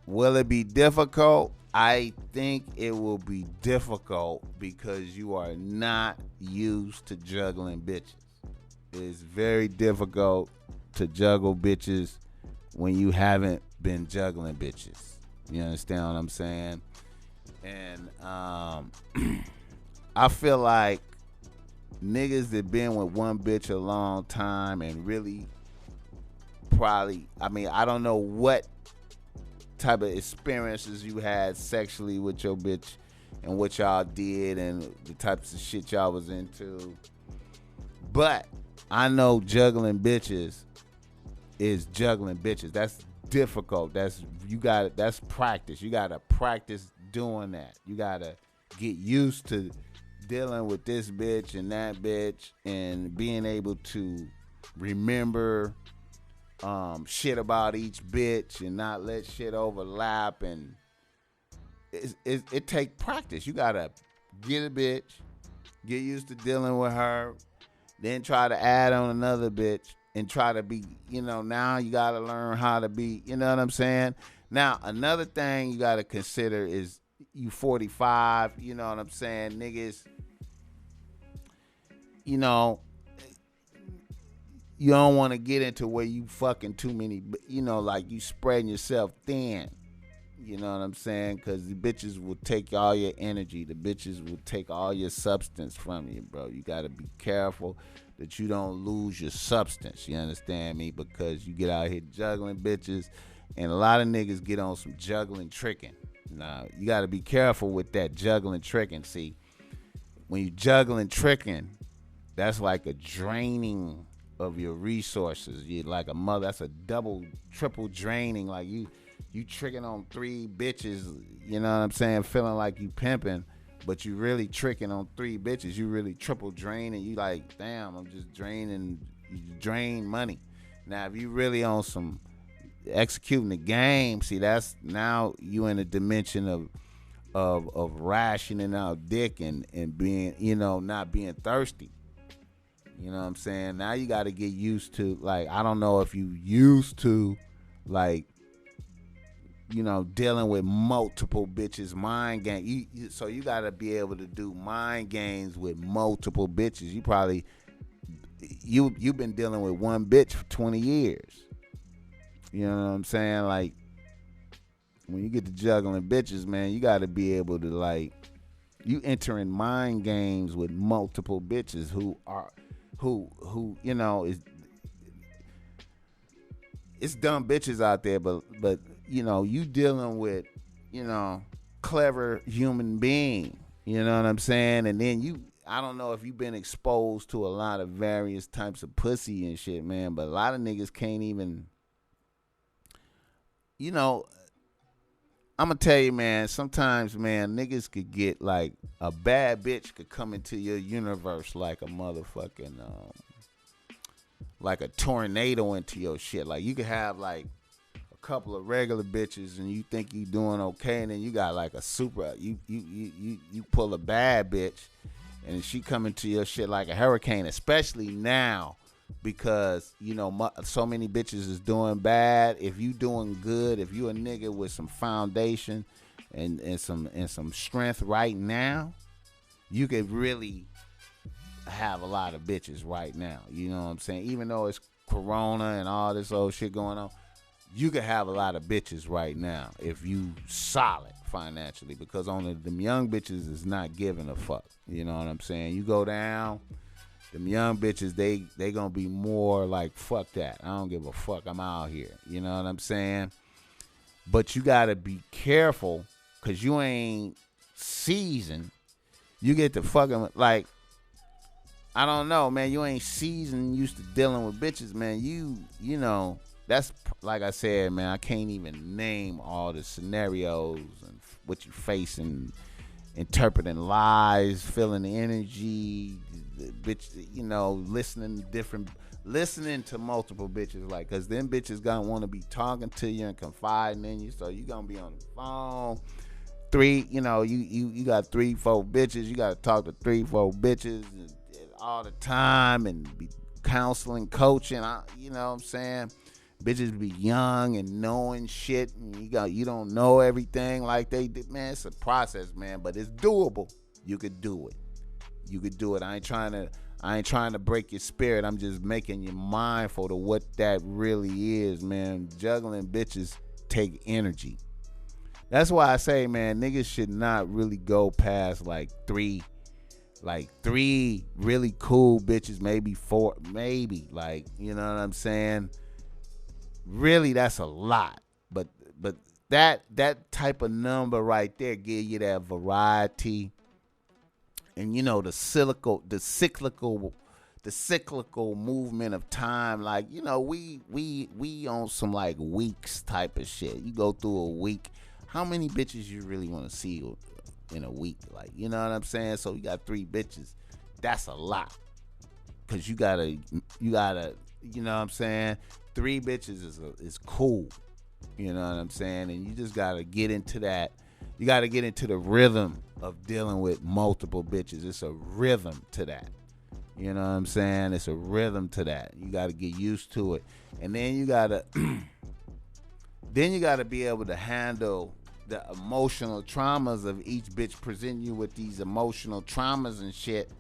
Will it be difficult? I think it will be difficult because you are not used to juggling bitches. It's very difficult to juggle bitches when you haven't been juggling bitches. You understand what I'm saying? And I feel like niggas that been with one bitch a long time and really probably, I don't know what type of experiences you had sexually with your bitch and what y'all did and the types of shit y'all was into. But I know juggling bitches is juggling bitches. That's difficult. That's practice. You gotta practice doing that. You gotta get used to dealing with this bitch and that bitch and being able to remember shit about each bitch and not let shit overlap. And it take practice. You gotta get a bitch, get used to dealing with her, then try to add on another bitch and try to be, now you gotta learn how to be, you know what I'm saying? Now, another thing you gotta consider is you 45, you know what I'm saying? Niggas, you don't want to get into where you fucking too many, like you spreading yourself thin. You know what I'm saying? Because the bitches will take all your energy. The bitches will take all your substance from you, bro. You got to be careful that you don't lose your substance. You understand me? Because you get out here juggling bitches, and a lot of niggas get on some juggling tricking. Now, you got to be careful with that juggling tricking. See, when you juggling tricking, that's like a draining of your resources. You like a mother. That's a double, triple draining. Like you tricking on 3 bitches, you know what I'm saying, feeling like you pimping, but you really tricking on 3 bitches. You really triple draining. You like, damn, I'm just draining. You drain money. Now, if you really on some executing the game, see, that's now you in a dimension of rationing out dick and being, not being thirsty. You know what I'm saying? Now you got to get used to, like, I don't know if you used to, like, dealing with multiple bitches, mind game. So you got to be able to do mind games with multiple bitches. You probably, you've been dealing with one bitch for 20 years. You know what I'm saying? Like, when you get to juggling bitches, man, you got to be able to, like, you entering mind games with multiple bitches who is, it's dumb bitches out there, but you dealing with, clever human being, you know what I'm saying? And then I don't know if you've been exposed to a lot of various types of pussy and shit, man, but a lot of niggas can't even, I'm gonna tell you, man, sometimes, man, niggas could get, like, a bad bitch could come into your universe like a motherfucking, like a tornado into your shit. Like, you could have, like, a couple of regular bitches and you think you doing okay, and then you got, like, a super, you pull a bad bitch and she come into your shit like a hurricane, especially now. Because, so many bitches is doing bad. If you doing good, if you a nigga with some foundation, and some strength right now, you could really have a lot of bitches right now. You know what I'm saying? Even though it's Corona and all this old shit going on, you could have a lot of bitches right now if you solid financially, because only them young bitches is not giving a fuck. You know what I'm saying? You go down, them young bitches, they gonna be more like, fuck that. I don't give a fuck. I'm out here. You know what I'm saying? But you gotta be careful, because you ain't seasoned. You get to fucking, like, I don't know, man. You ain't seasoned, used to dealing with bitches, man. You know, that's, like I said, man, I can't even name all the scenarios and what you facing, interpreting lies, feeling the energy, the bitch, you know, listening to multiple bitches, like, because them bitches gonna want to be talking to you and confiding in you, so you gonna be on the phone. You got 3-4 bitches, you gotta talk to 3-4 bitches and all the time and be counseling, coaching, you know what I'm saying? Bitches be young and knowing shit, and you don't know everything like they did. Man, it's a process, man, but it's doable. You could do it. I ain't trying to break your spirit. I'm just making you mindful to what that really is, man. Juggling bitches take energy. That's why I say, man, niggas should not really go past like three really cool bitches, maybe 4, maybe, like, you know what I'm saying? Really, that's a lot. But that type of number right there give you that variety. And you know, the cyclical movement of time, like, you know, we on some like weeks type of shit. You go through a week, how many bitches you really want to see in a week? Like, you know what I'm saying? So you got 3 bitches, that's a lot, because you gotta, you know what I'm saying? 3 bitches is cool, you know what I'm saying? And you just gotta get into that. You gotta get into the rhythm of dealing with multiple bitches. It's a rhythm to that. You know what I'm saying? It's a rhythm to that. You gotta get used to it, and then you gotta be able to handle the emotional traumas of each bitch presenting you with these emotional traumas and shit.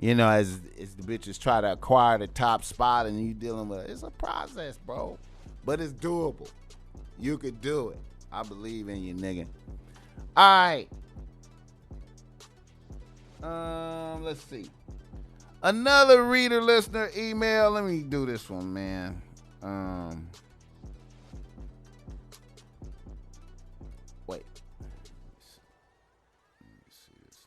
You know, as the bitches try to acquire the top spot and you dealing with it. It's a process, bro. But it's doable. You could do it. I believe in you, nigga. All right. Let's see. Another reader listener email. Let me do this one, man. Wait. Let me see this.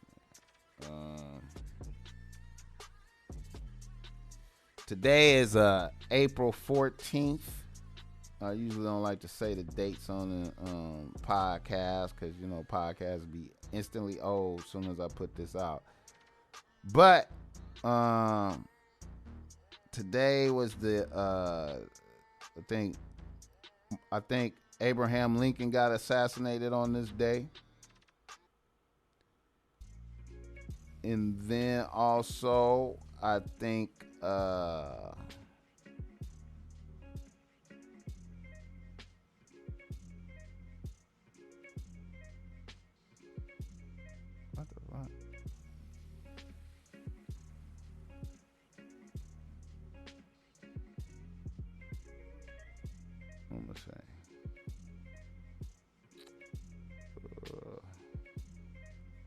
Today is April 14th. I usually don't like to say the dates on the podcast, because, you know, podcasts be instantly old as soon as I put this out. But today was the I think Abraham Lincoln got assassinated on this day. And then also I think what the fuck? Let me say.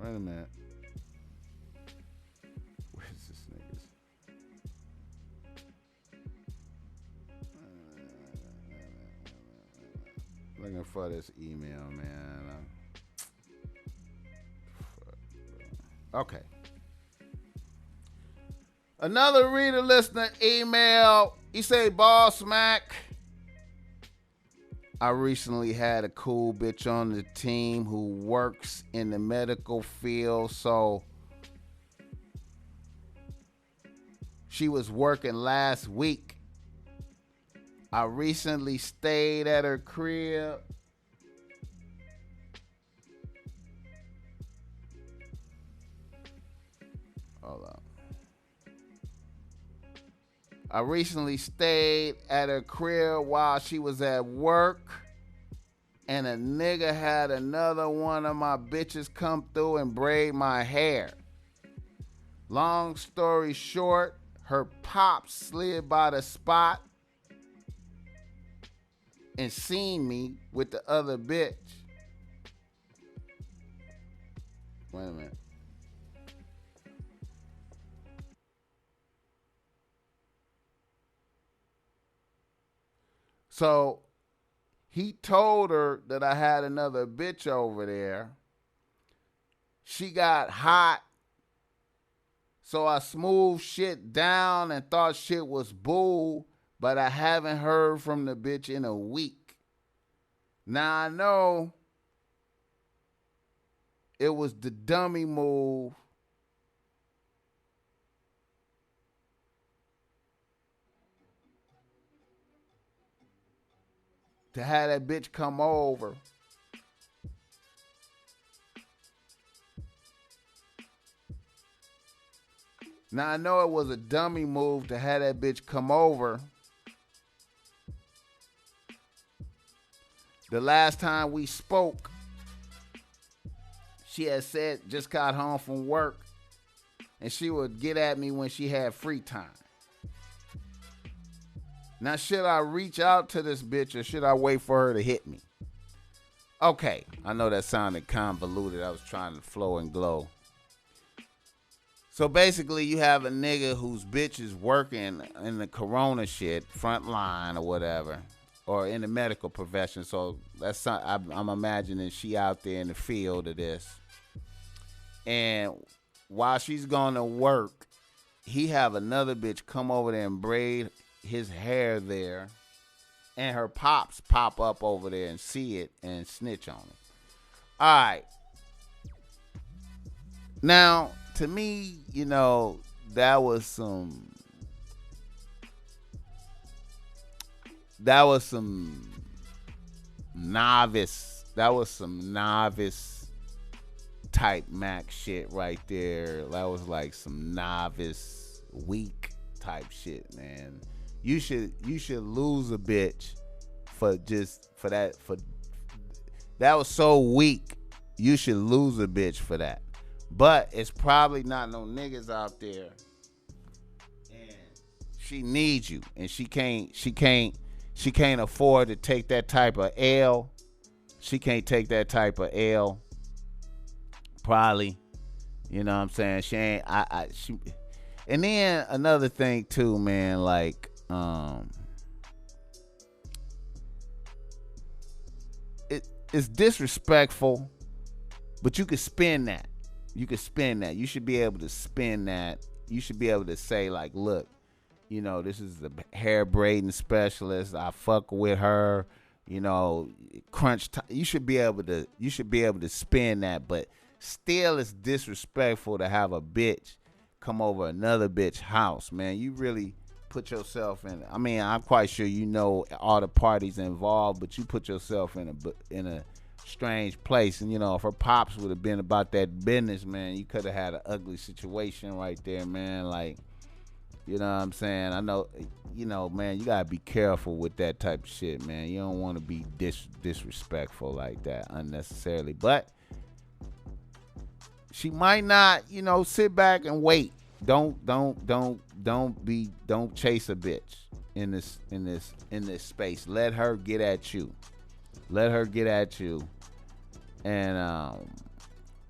Wait a minute. Where's this nigga's? Looking for this email, man. Okay. Another reader listener email. He say, BossMack, I recently had a cool bitch on the team who works in the medical field, so she was working last week. I recently stayed at her crib. Hold on. I recently stayed at her crib while she was at work. and a nigga had another one of my bitches come through and braid my hair. Long story short, her pop slid by the spot and seen me with the other bitch. Wait a minute. So he told her that I had another bitch over there. She got hot. So I smoothed shit down and thought shit was bull, but I haven't heard from the bitch in a week. Now I know it was the dummy move. To have that bitch come over. Now I know it was a dummy move to have that bitch come over. The last time we spoke, she had said just got home from work and she would get at me when she had free time. Now, should I reach out to this bitch or should I wait for her to hit me? Okay, I know that sounded convoluted. I was trying to flow and glow. So basically, you have a nigga whose bitch is working in the corona shit, front line or whatever, or in the medical profession. So that's I'm imagining she out there in the field of this. And while she's going to work, he have another bitch come over there and braid his hair there, and her pops pop up over there and see it and snitch on it. All right. Now, to me, you know, that was some novice type Mac shit right there. That was like some novice weak type shit, man. You should lose a bitch for that. That was so weak. You should lose a bitch for that. But it's probably not no niggas out there, and she needs you, and she can't afford to take that type of L. She can't take that type of L. Probably, you know what I'm saying? She ain't. She. And then another thing too, man. Like, it's disrespectful, but you could spin that. You could spin that. You should be able to spin that. You should be able to say, like, look, you know, this is the hair braiding specialist. I fuck with her. You know, you should be able to spin that, but still it's disrespectful to have a bitch come over another bitch house, man. You really put yourself in. I mean, I'm quite sure you know all the parties involved, but you put yourself in a strange place. And you know, if her pops would have been about that business, man, you could have had an ugly situation right there, man. Like, you know what I'm saying? I know, you know, man, you gotta be careful with that type of shit, man. You don't want to be disrespectful like that unnecessarily. But she might not, you know, sit back and wait. Don't chase a bitch in this space. Let her get at you. Let her get at you. And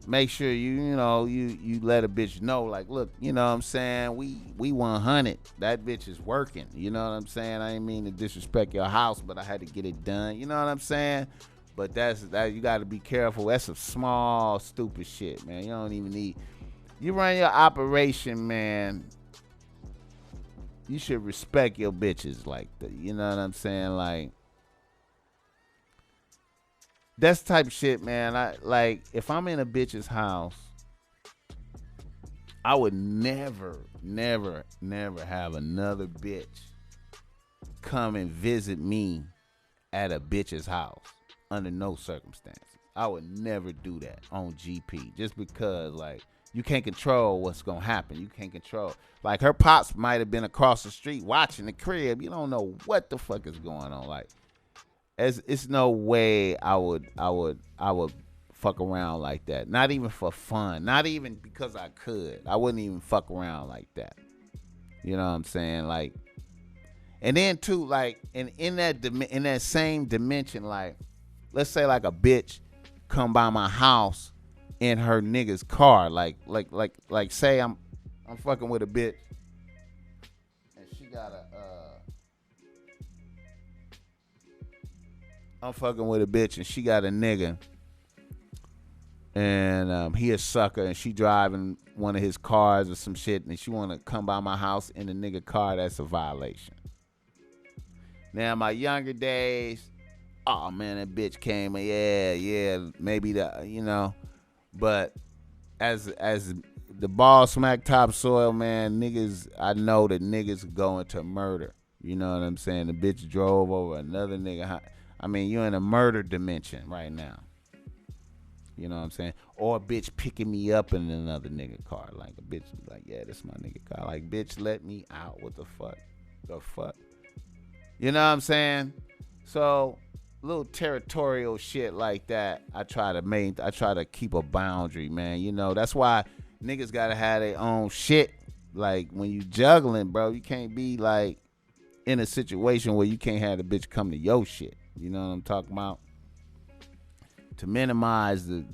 make sure you let a bitch know, like, look, you know what I'm saying? We 100. That bitch is working. You know what I'm saying? I ain't mean to disrespect your house, but I had to get it done. You know what I'm saying? But that you got to be careful. That's some small, stupid shit, man. You don't even need. You run your operation, man. You should respect your bitches like that. You know what I'm saying? Like, that's the type of shit, man. If I'm in a bitch's house, I would never have another bitch come and visit me at a bitch's house under no circumstances. I would never do that on GP, just because, like, you can't control what's gonna happen. You can't control. Like, her pops might have been across the street watching the crib. You don't know what the fuck is going on. Like, It's no way I would fuck around like that. Not even for fun. Not even because I could. I wouldn't even fuck around like that. You know what I'm saying? Like, and then too, like, in that same dimension, like, let's say like a bitch come by my house in her nigga's car, like say I'm fucking with a bitch and she got I'm fucking with a bitch and she got a nigga and he a sucker and she driving one of his cars or some shit and she want to come by my house in a nigga car. That's a violation. Now my younger days, oh man, that bitch came, yeah, maybe that, you know, but as the BossMack topsoil, man, niggas, I know that niggas going to murder. You know what I'm saying? The bitch drove over another nigga. I mean, you're in a murder dimension right now. You know what I'm saying? Or a bitch picking me up in another nigga car. Like a bitch like, yeah, this my nigga car. Like, bitch, let me out. What the fuck? The fuck? You know what I'm saying? So, little territorial shit like that, I try to keep a boundary, man. You know, that's why niggas gotta have their own shit. Like, when you juggling, bro, you can't be like in a situation where you can't have the bitch come to your shit. You know what I'm talking about? To minimize the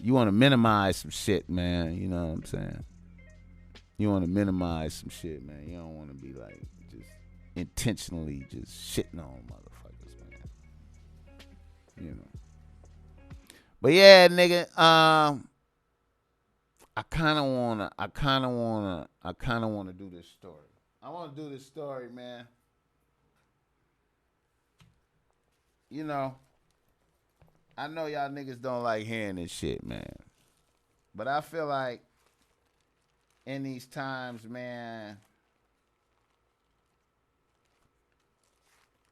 you want to minimize some shit, man. You know what I'm saying? You want to minimize some shit, man. You don't want to be like just intentionally just shitting on motherfuckers, man. You know. But yeah, nigga, I kind of wanna do this story. I want to do this story, man. You know, I know y'all niggas don't like hearing this shit, man. But I feel like in these times, man,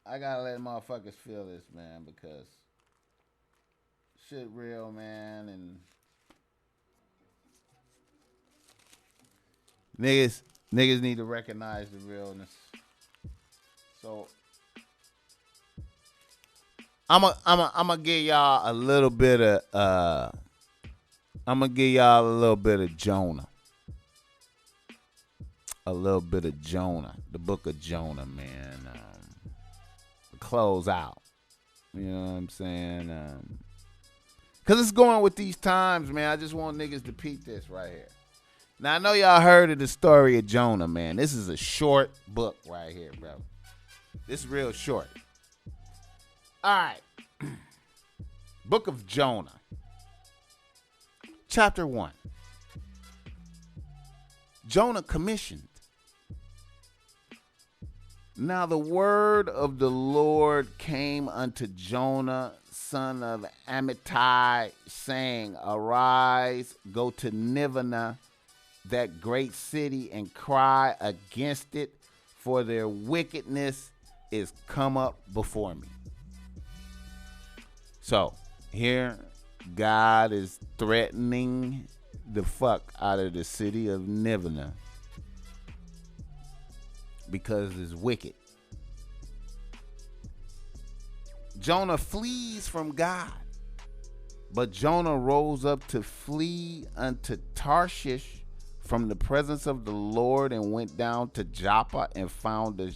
I gotta let motherfuckers feel this, man, because shit real, man, and niggas need to recognize the realness. So I'm give y'all a little bit of Jonah. A little bit of Jonah, the Book of Jonah, man. Close out. You know what I'm saying? Cause it's going with these times, man. I just want niggas to peep this right here. Now I know y'all heard of the story of Jonah, man. This is a short book right here, bro. This is real short. All right. Book of Jonah. Chapter 1. Jonah commissioned. Now the word of the Lord came unto Jonah, son of Amittai, saying, Arise, go to Nineveh, that great city, and cry against it, for their wickedness is come up before me. So, here, God is threatening the fuck out of the city of Nineveh because it's wicked. Jonah flees from God, but Jonah rose up to flee unto Tarshish from the presence of the Lord and went down to Joppa and found a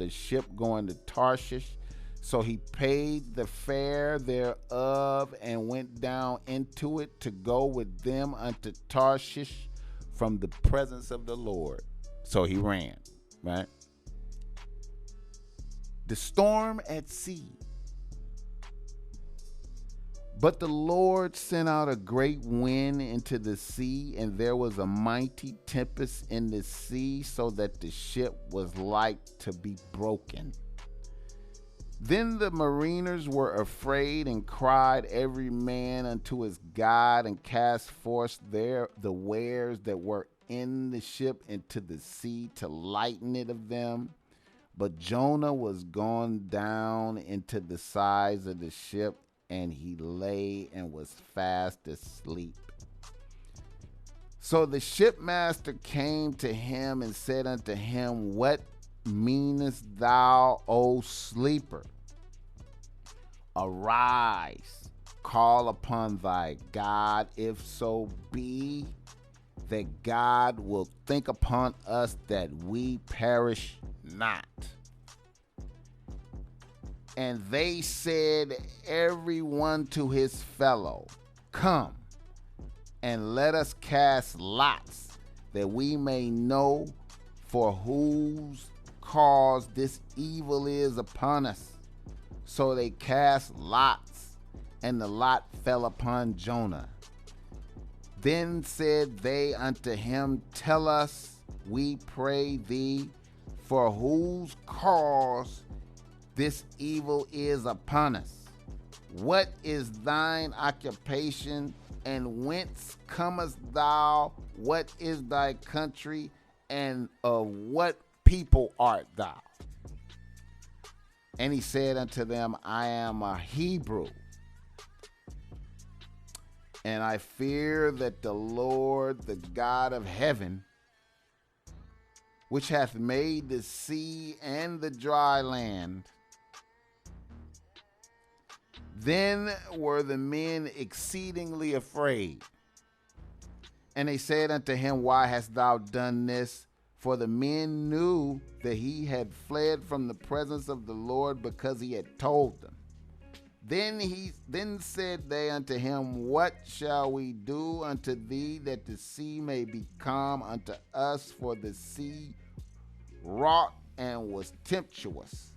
ship going to Tarshish. So he paid the fare thereof and went down into it to go with them unto Tarshish from the presence of the Lord. So he ran, right? The storm at sea. But the Lord sent out a great wind into the sea, and there was a mighty tempest in the sea, so that the ship was like to be broken. Then the mariners were afraid and cried every man unto his God and cast forth the wares that were in the ship into the sea to lighten it of them. But Jonah was gone down into the sides of the ship, and he lay and was fast asleep. So the shipmaster came to him and said unto him, What meanest thou, O sleeper? Arise, call upon thy God, if so be that God will think upon us that we perish not. And they said, every one to his fellow, come, and let us cast lots, that we may know for whose cause this evil is upon us. So they cast lots, and the lot fell upon Jonah. Then said they unto him, tell us, we pray thee, for whose cause this evil is upon us. What is thine occupation, and whence comest thou? What is thy country, and of what people art thou? And he said unto them, I am a Hebrew, and I fear that the Lord, the God of heaven, which hath made the sea and the dry land. Then were the men exceedingly afraid. And they said unto him, why hast thou done this? For the men knew that he had fled from the presence of the Lord, because he had told them. Then said they unto him, what shall we do unto thee, that the sea may be calm unto us? For the sea wrought and was tempestuous.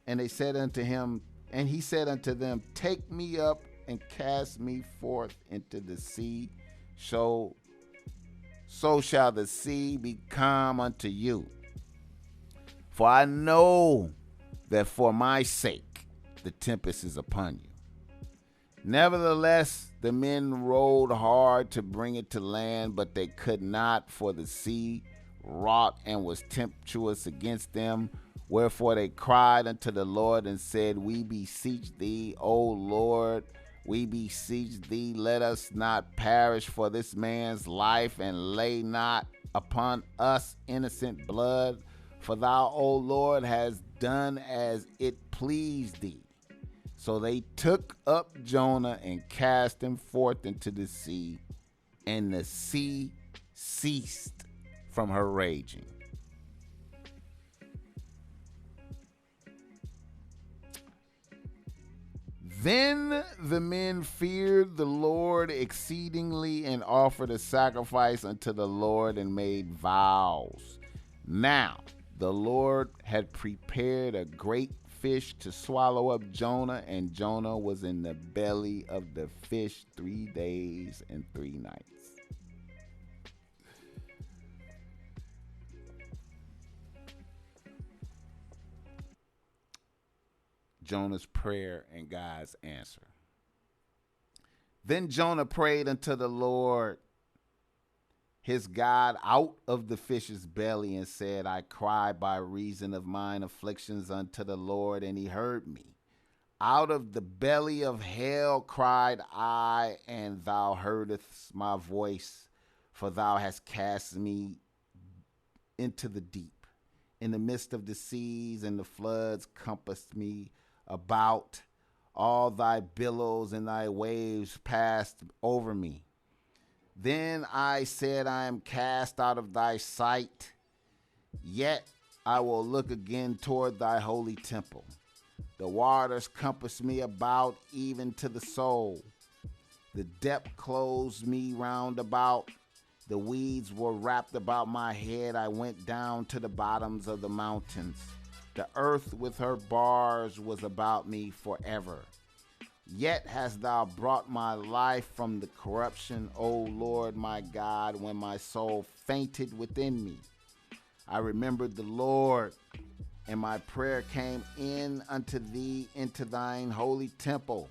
And they said unto him, and he said unto them, take me up and cast me forth into the sea, so shall the sea be calm unto you. For I know that for my sake the tempest is upon you. Nevertheless, the men rowed hard to bring it to land, but they could not, for the sea wrought and was tempestuous against them. Wherefore they cried unto the Lord and said, we beseech thee, O Lord, we beseech thee, let us not perish for this man's life, and lay not upon us innocent blood. For thou, O Lord, hast done as it pleased thee. So they took up Jonah and cast him forth into the sea, and the sea ceased from her raging. Then the men feared the Lord exceedingly, and offered a sacrifice unto the Lord, and made vows. Now the Lord had prepared a great fish to swallow up Jonah, and Jonah was in the belly of the fish 3 days and 3 nights. Jonah's prayer and God's answer. Then Jonah prayed unto the Lord his God out of the fish's belly, and said, I cry by reason of mine afflictions unto the Lord, and he heard me. Out of the belly of hell cried I, and thou heardest my voice, for thou hast cast me into the deep. In the midst of the seas, and the floods compassed me about. All thy billows and thy waves passed over me. Then I said, I am cast out of thy sight, yet I will look again toward thy holy temple. The waters compassed me about, even to the soul. The depth closed me round about. The weeds were wrapped about my head. I went down to the bottoms of the mountains. The earth with her bars was about me forever. Yet hast thou brought my life from the corruption, O Lord my God, when my soul fainted within me. I remembered the Lord, and my prayer came in unto thee into thine holy temple.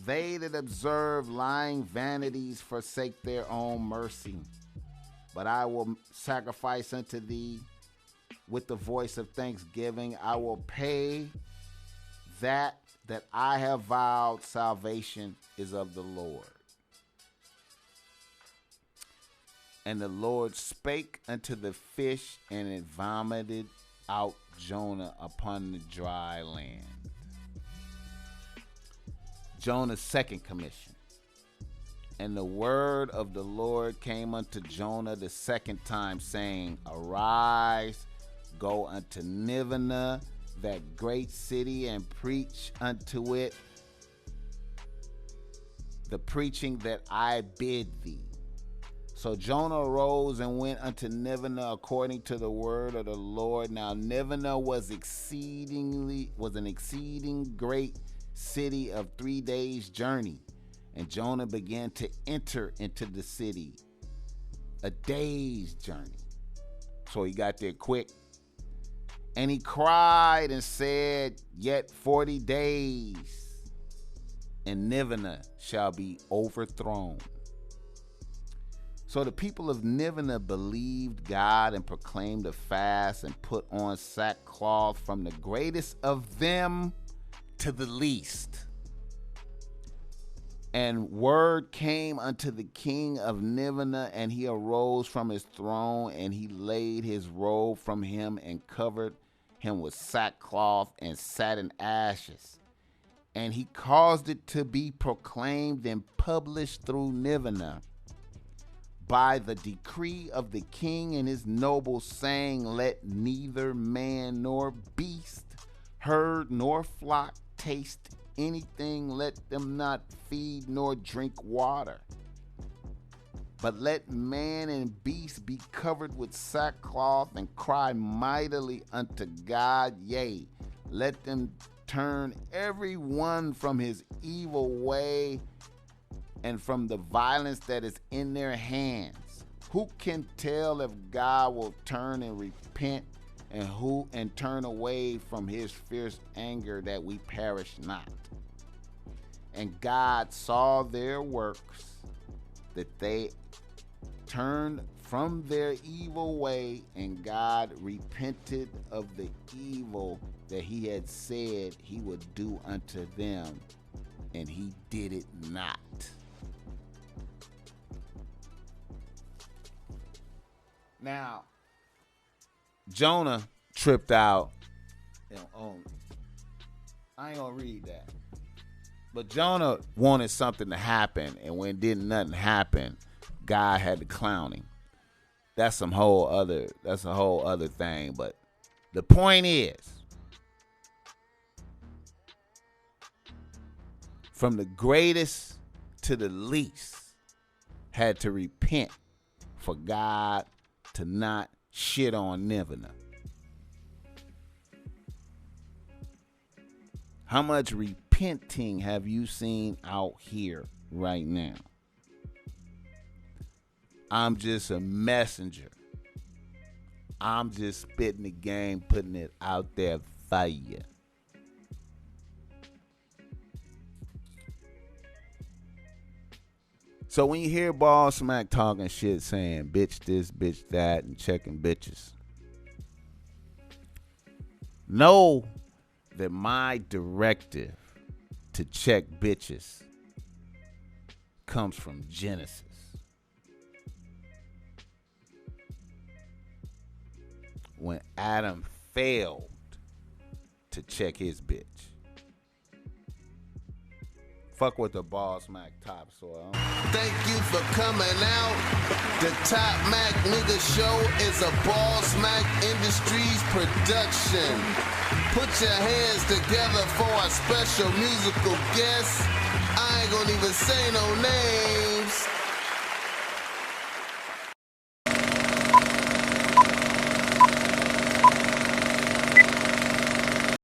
They that observe lying vanities forsake their own mercy. But I will sacrifice unto thee with the voice of thanksgiving. I will pay that I have vowed. Salvation is of the Lord. And the Lord spake unto the fish, and it vomited out Jonah upon the dry land. Jonah's second commission. And the word of the Lord came unto Jonah the second time, saying, Arise, go unto Nineveh, that great city, and preach unto it the preaching that I bid thee. So Jonah arose and went unto Nineveh according to the word of the Lord. Now Nineveh was an exceeding great city of 3 days' journey. And Jonah began to enter into the city a day's journey. So he got there quick. And he cried and said, Yet 40 days, and Nineveh shall be overthrown. So the people of Nineveh believed God and proclaimed a fast and put on sackcloth, from the greatest of them to the least. And word came unto the king of Nineveh, and he arose from his throne, and he laid his robe from him and covered him with sackcloth and sat in ashes. And he caused it to be proclaimed and published through Nineveh by the decree of the king and his nobles, saying, Let neither man nor beast, herd nor flock taste anything, let them not feed nor drink water. But let man and beast be covered with sackcloth and cry mightily unto God. Yea, let them turn every one from his evil way and from the violence that is in their hands. Who can tell if God will turn and repent and turn away from his fierce anger, that we perish not? And God saw their works, that they turned from their evil way, and God repented of the evil that he had said he would do unto them, and he did it not. Now, Jonah tripped out. I ain't gonna read that. But Jonah wanted something to happen, and when nothing happen, God had to clown him. That's a whole other thing. But the point is, from the greatest to the least had to repent for God to not shit on Nineveh. How much repenting have you seen out here right now? I'm just a messenger. I'm just spitting the game, putting it out there for you. So when you hear BossMack talking shit, saying bitch this, bitch that, and checking bitches, know that my directive to check bitches comes from Genesis. When Adam failed to check his bitch. Fuck with the BossMack topsoil. Thank you for coming out. The Top Mac Nigga Show is a BossMack Industries production. Put your hands together for a special musical guest. I ain't gonna even say no name.